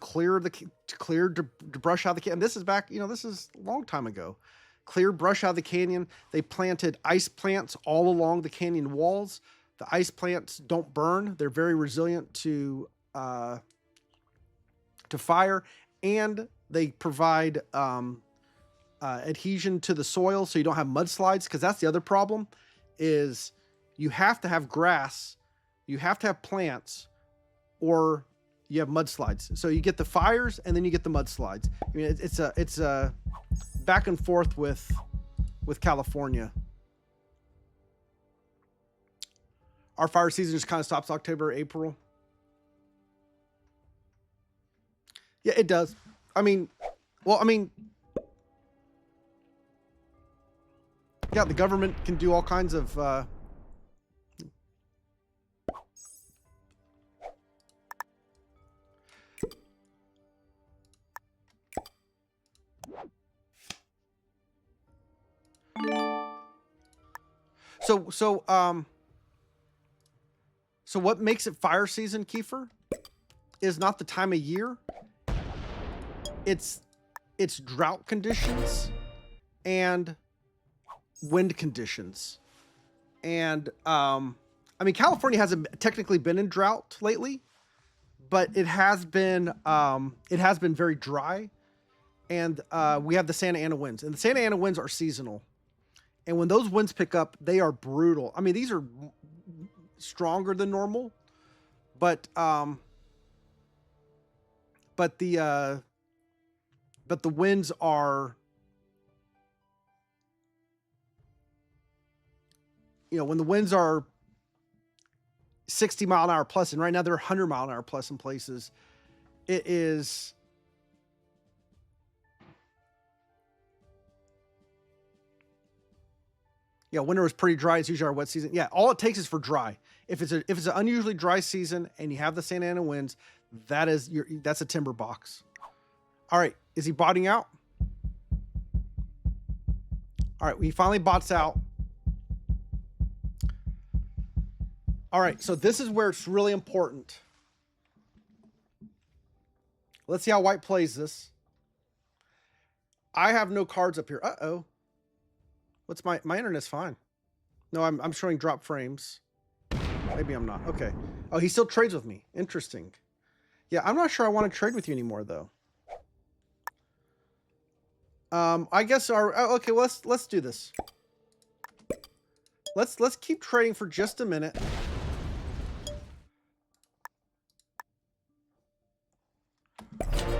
brush out the canyon. This is back, this is a long time ago. Clear brush out of the canyon. They planted ice plants all along the canyon walls. The ice plants don't burn. They're very resilient to fire, and they provide adhesion to the soil, so you don't have mudslides. Because that's the other problem, is you have to have grass, you have to have plants, or you have mudslides. So you get the fires and then you get the mudslides. I mean, it's a back and forth with California. Our fire season just kind of stops October, April. Yeah, it does. I mean, yeah, the government can do all kinds of So what makes it fire season, Kiefer, is not the time of year. It's drought conditions and wind conditions. And I mean, California hasn't technically been in drought lately, but it has been very dry. And we have the Santa Ana winds, and the Santa Ana winds are seasonal. And when those winds pick up, they are brutal. I mean, these are stronger than normal, but the winds are, when the winds are 60 mile an hour plus, and right now they're 100 mile an hour plus in places, it is, winter was pretty dry. It's usually our wet season. Yeah, all it takes is for dry. If it's an unusually dry season and you have the Santa Ana winds, that's a timber box. All right, is he botting out? All right, he finally bots out. All right, so this is where it's really important. Let's see how white plays this. I have no cards up here. Uh-oh. What's my internet's fine. No, I'm showing drop frames. Maybe I'm not. Okay. Oh, he still trades with me. Interesting. Yeah, I'm not sure I want to trade with you anymore though. I guess okay, well, let's do this. Let's keep trading for just a minute.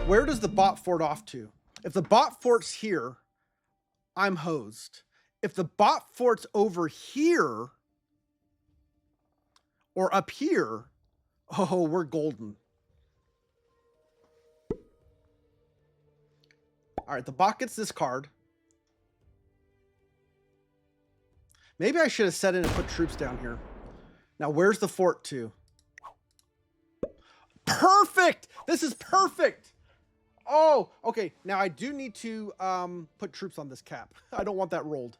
Where does the bot fort off to? If the bot fort's here, I'm hosed. If the bot fort's over here or up here, oh, we're golden. All right, the bot gets this card. Maybe I should have set in and put troops down here. Now, where's the fort to? Perfect! This is perfect! Oh, okay. Now, I do need to put troops on this cap. I don't want that rolled.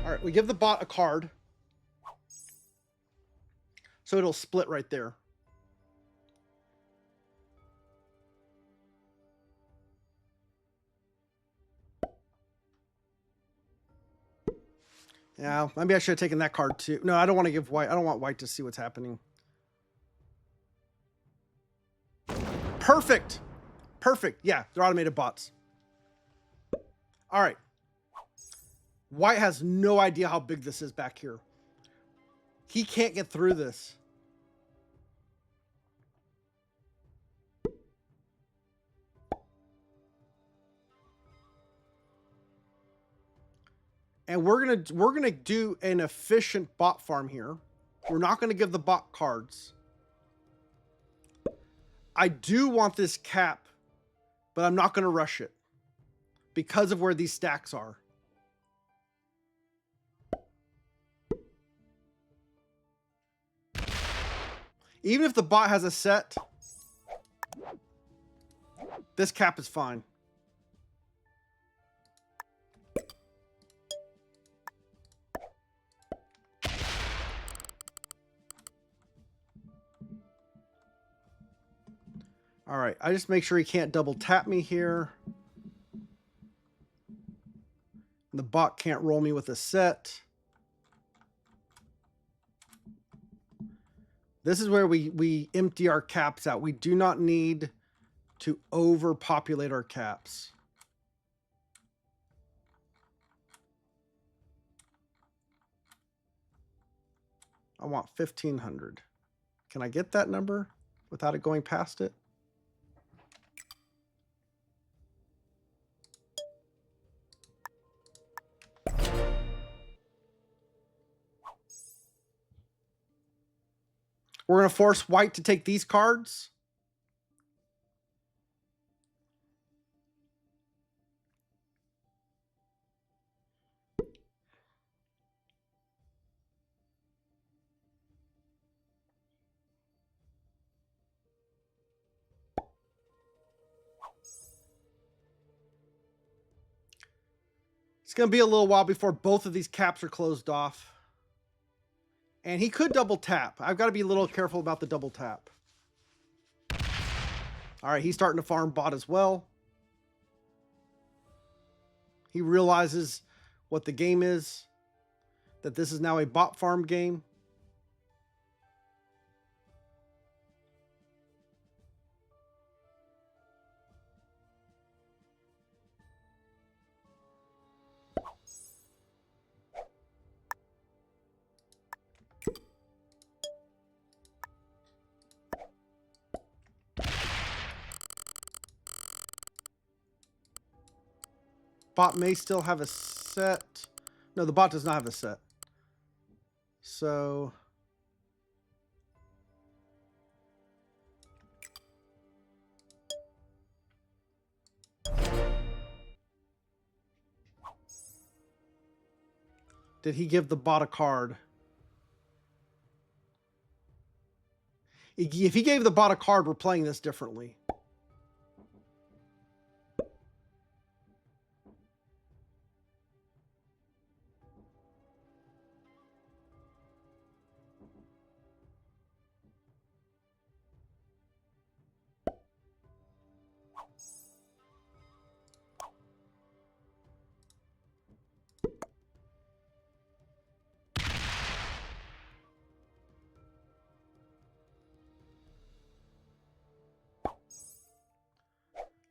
All right, we give the bot a card. So it'll split right there. Yeah, maybe I should have taken that card too. No, I don't want to give white. I don't want white to see what's happening. Perfect. Perfect. Yeah, they're automated bots. All right. White has no idea how big this is back here. He can't get through this. And we're gonna do an efficient bot farm here. We're not gonna give the bot cards. I do want this cap, but I'm not going to rush it because of where these stacks are. Even if the bot has a set, this cap is fine. All right, I just make sure he can't double tap me here. The bot can't roll me with a set. This is where we empty our caps out. We do not need to overpopulate our caps. I want 1,500. Can I get that number without it going past it? We're going to force white to take these cards. It's going to be a little while before both of these caps are closed off. And he could double tap. I've got to be a little careful about the double tap. All right, he's starting to farm bot as well. He realizes what the game is, that this is now a bot farm game. Bot may still have a set. No, the bot does not have a set. So did he give the bot a card? If he gave the bot a card, we're playing this differently.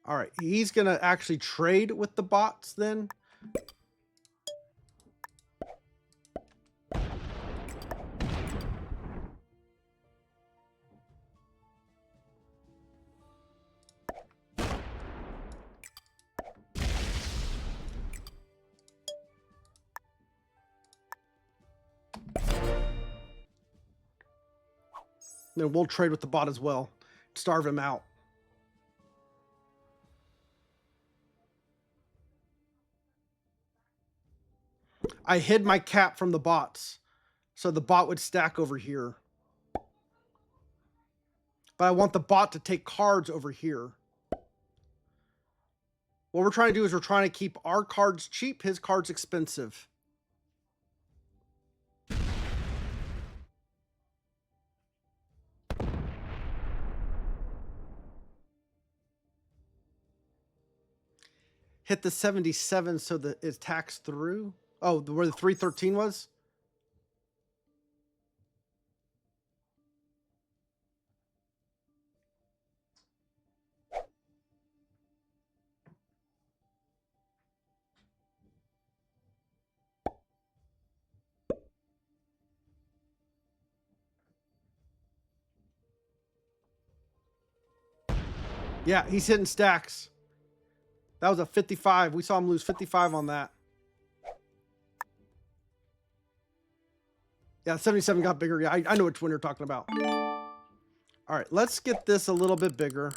All right, he's going to actually trade with the bots then. Then we'll trade with the bot as well. Starve him out. I hid my cap from the bots, so the bot would stack over here. But I want the bot to take cards over here. What we're trying to do is we're trying to keep our cards cheap, his cards expensive. Hit the 77 so that it tacks through. Oh, where the 313 was? Yeah, he's hitting stacks. That was a 55. We saw him lose 55 on that. Yeah, 77 got bigger. Yeah, I know which one you're talking about. All All right, let's get this a little bit bigger.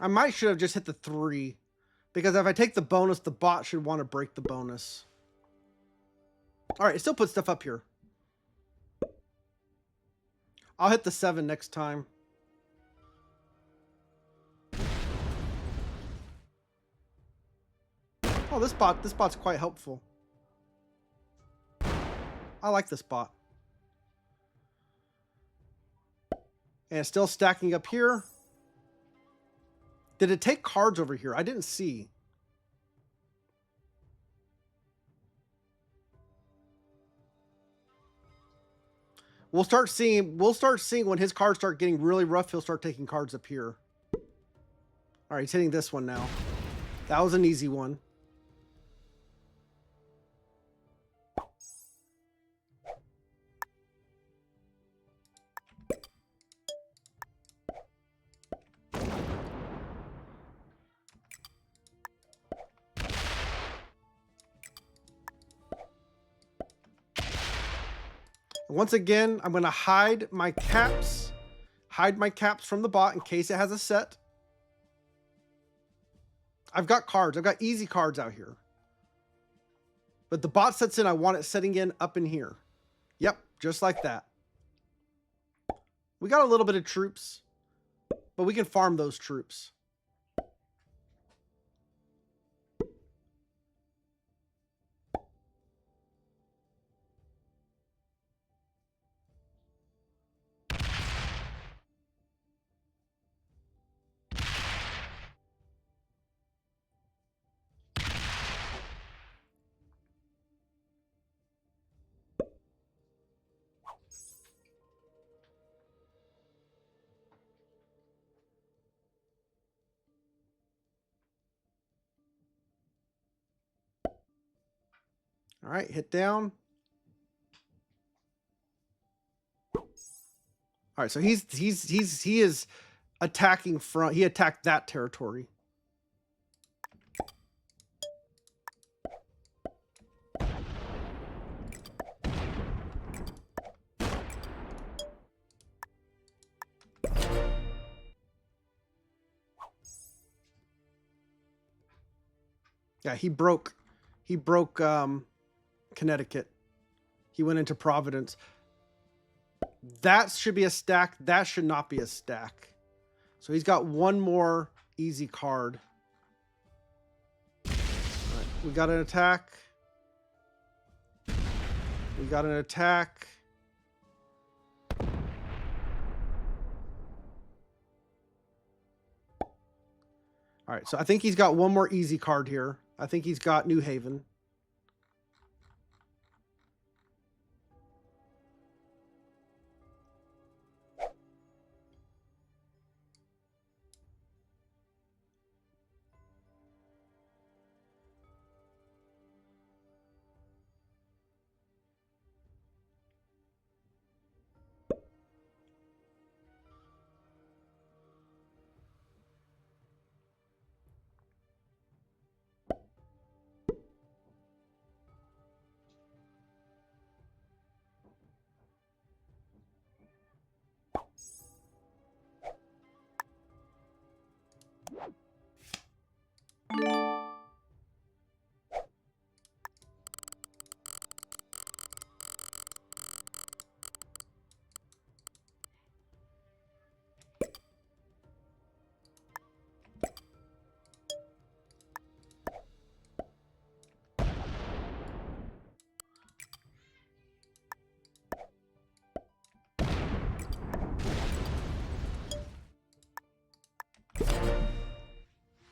I might should have just hit the 3, because if I take the bonus, the bot should want to break the bonus. All right, it still puts stuff up here. I'll hit the 7 next time. Oh, this bot's quite helpful. I like this bot. And it's still stacking up here. Did it take cards over here? I didn't see. We'll start seeing when his cards start getting really rough, he'll start taking cards up here. All right, he's hitting this one now. That was an easy one. Once again, I'm going to hide my caps from the bot in case it has a set. I've got cards. I've got easy cards out here. But the bot sets in, I want it setting in up in here. Yep, just like that. We got a little bit of troops, but we can farm those troops. All right, hit down. All right, so he is attacking front. He attacked that territory. Yeah, he broke Connecticut. He went into Providence. That should be a stack. That should not be a stack. So he's got one more easy card. All right, we got an attack. We got an attack. All right, so I think he's got one more easy card here. I think he's got New Haven.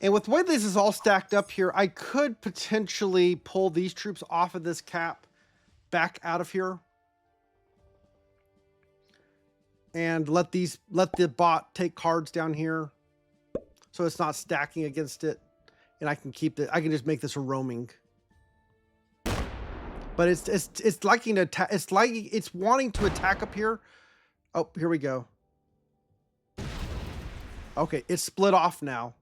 And with the way this is all stacked up here, I could potentially pull these troops off of this cap back out of here. And let the bot take cards down here. So it's not stacking against it. And I can keep it. I can just make this a roaming. But it's liking to attack. It's wanting to attack up here. Oh, here we go. Okay, it's split off now.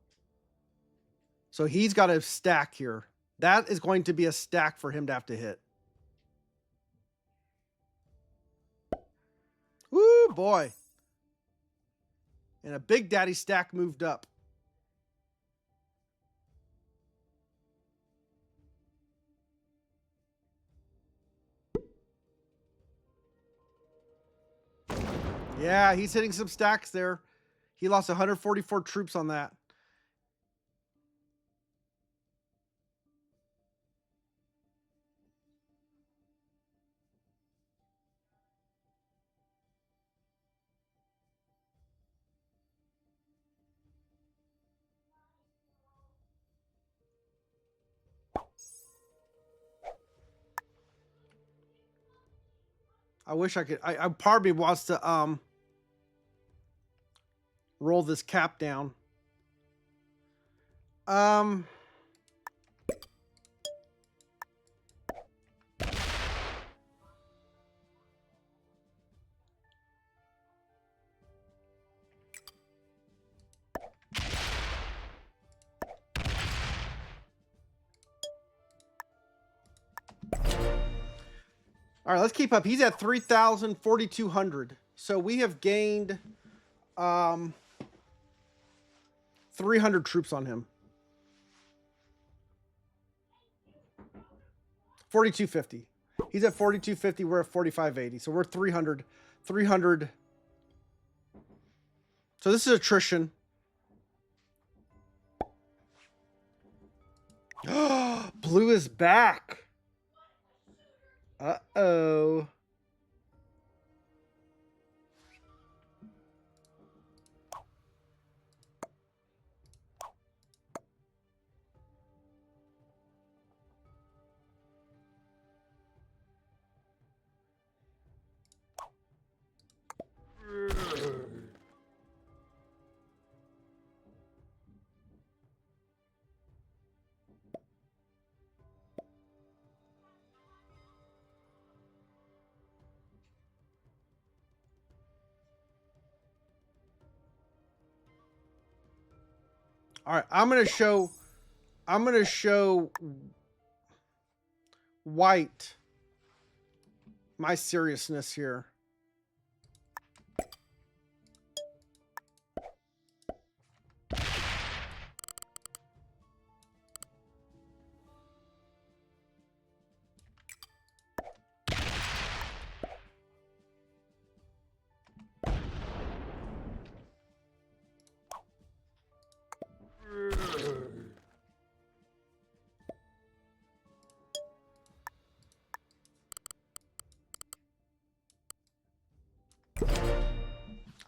So he's got a stack here. That is going to be a stack for him to have to hit. Woo, boy. And a Big Daddy stack moved up. Yeah, he's hitting some stacks there. He lost 144 troops on that. I wish I could. Part of me wants to roll this cap down. All right, let's keep up. He's at 3,000, 4,200. So we have gained 300 troops on him. 4,250. He's at 4,250. We're at 4,580. So we're 300. 300. So this is attrition. Blue is back. Uh-oh. All right, I'm going to show white my seriousness here.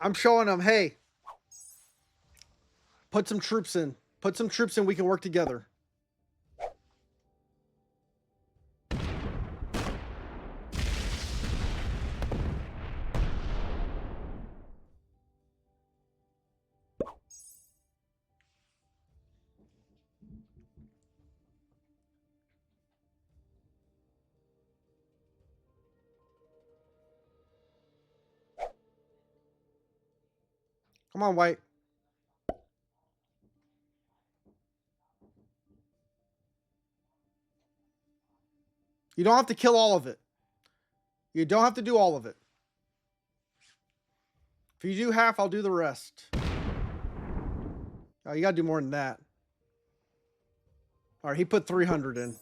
I'm showing them, hey, put some troops in. Put some troops in, we can work together. Come on, white. You don't have to kill all of it. You don't have to do all of it. If you do half, I'll do the rest. Oh, you got to do more than that. All right, he put 300 in.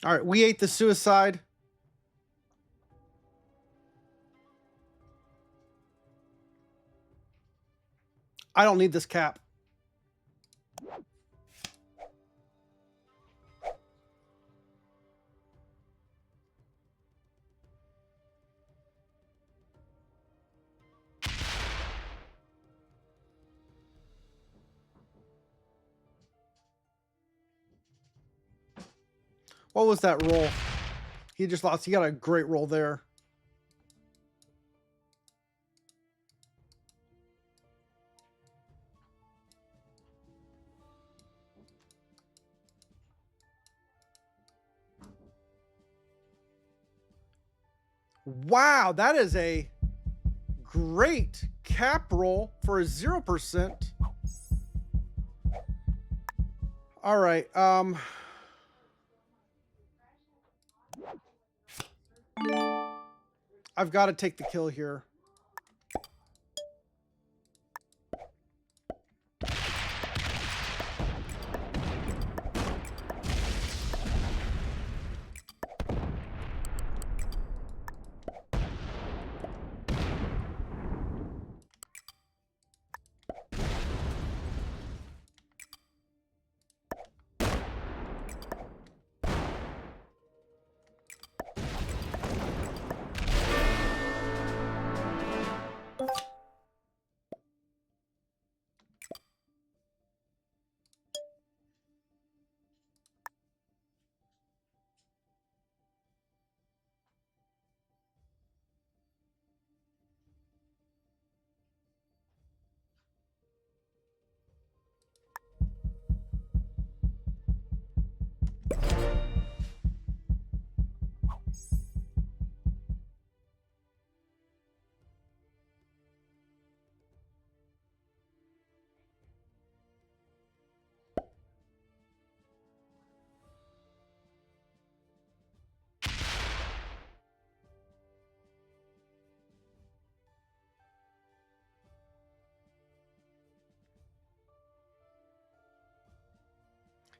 All right, we ate the suicide. I don't need this cap. What was that roll? He just lost. He got a great roll there. Wow, that is a great cap roll for a 0%. All right. I've got to take the kill here.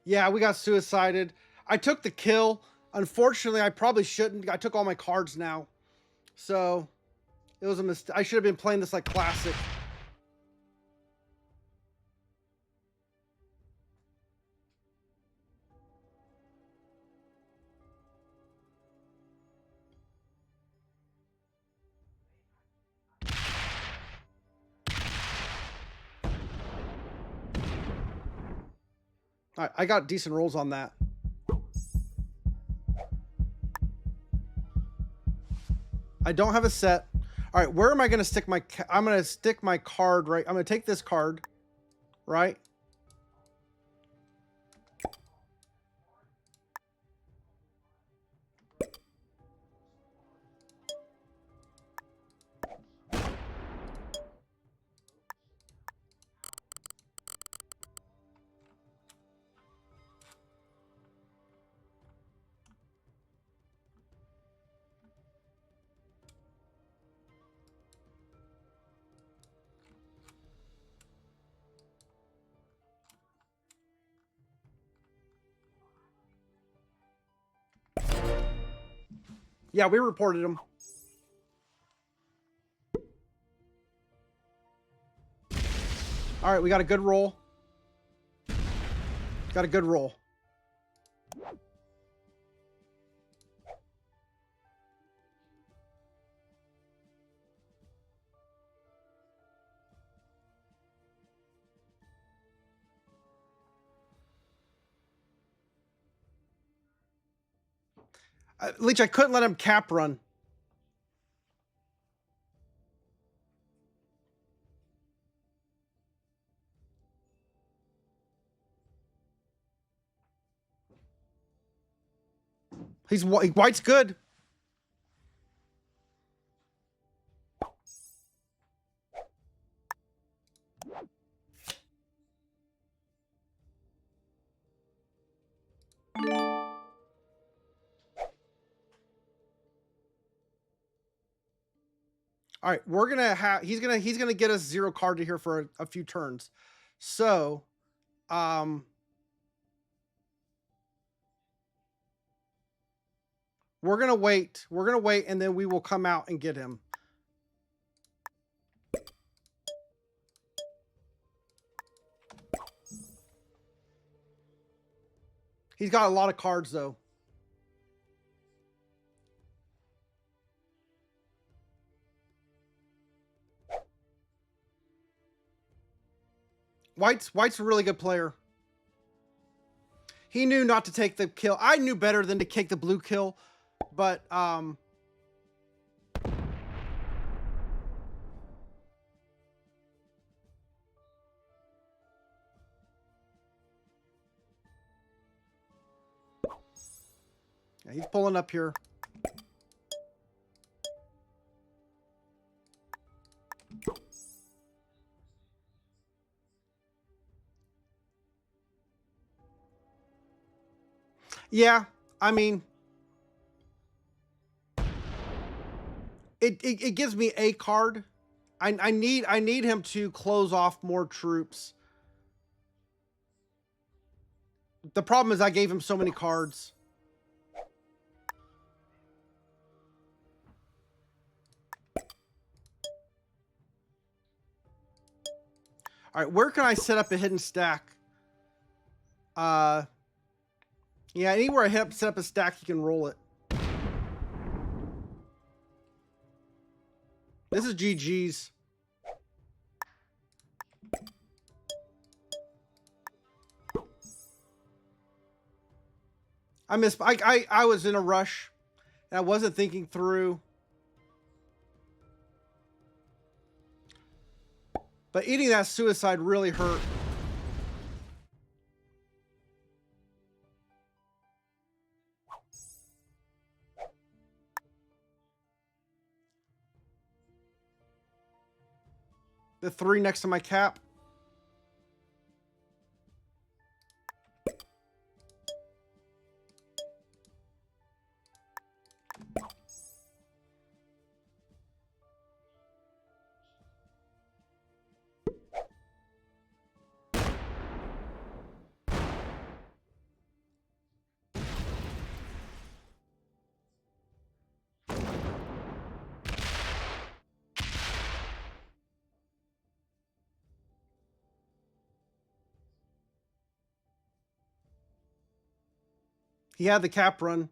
Yeah, we got suicided. I took the kill. Unfortunately, I probably shouldn't. I took all my cards now. So, it was a mistake. I should have been playing this like classic. All right, I got decent rolls on that. I don't have a set. All right, where am I going to stick my... I'm going to stick my card right... I'm going to take this card, right? Yeah, we reported him. All right, we got a good roll. Got a good roll. Leech, I couldn't let him cap run. He's white's good. All right, we're gonna have he's gonna get us 0 card to here for a few turns. So, We're going to wait. We're going to wait, and then we will come out and get him. He's got a lot of cards, though. White's a really good player. He knew not to take the kill. I knew better than to take the blue kill, but yeah, he's pulling up here. Yeah, I mean, it gives me a card. I need him to close off more troops. The problem is I gave him so many cards. All right, where can I set up a hidden stack? Yeah, anywhere I set up a stack, you can roll it. This is GG's. I was in a rush and I wasn't thinking through. But eating that suicide really hurt. The 3 next to my cap. He had the cap run.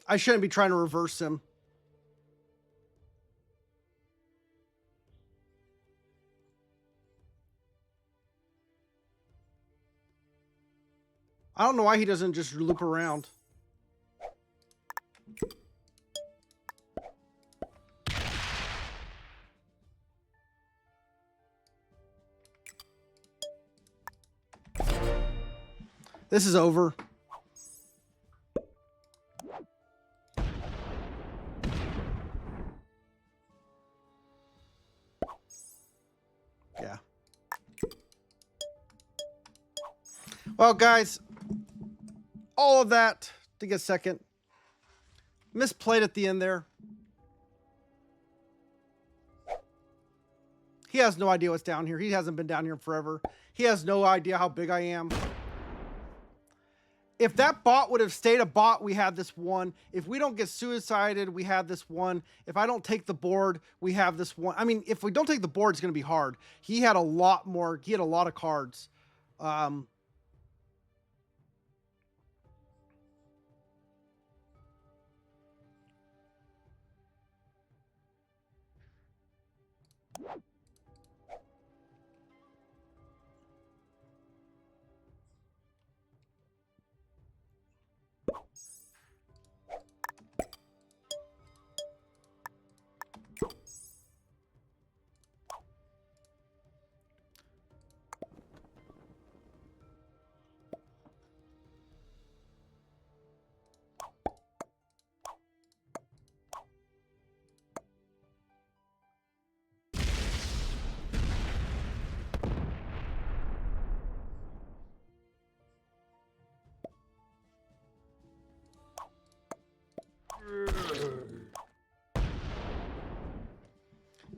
I shouldn't be trying to reverse him. I don't know why he doesn't just loop around. This is over. Yeah. Well, guys, all of that to get second. Misplayed at the end there. He has no idea what's down here. He hasn't been down here forever. He has no idea how big I am. If that bot would have stayed a bot, we had this one. If we don't get suicided, we have this one. If I don't take the board, we have this one. I mean, if we don't take the board, it's going to be hard. He had a lot more. He had a lot of cards.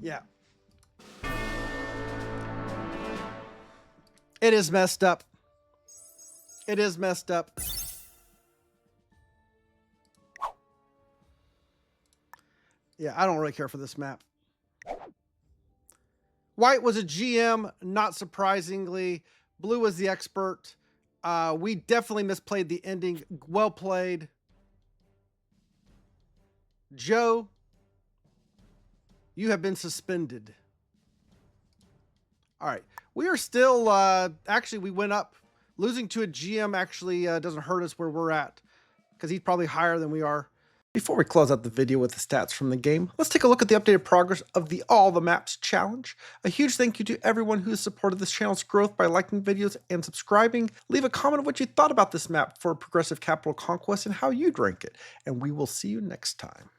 Yeah. It is messed up. It is messed up. Yeah, I don't really care for this map. White was a GM, not surprisingly. Blue was the expert. We definitely misplayed the ending. Well played. Joe, you have been suspended. All right. We are still, actually, we went up. Losing to a GM actually doesn't hurt us where we're at, because he's probably higher than we are. Before we close out the video with the stats from the game, let's take a look at the updated progress of the All the Maps Challenge. A huge thank you to everyone who has supported this channel's growth by liking videos and subscribing. Leave a comment of what you thought about this map for Progressive Capital Conquest and how you'd rank it. And we will see you next time.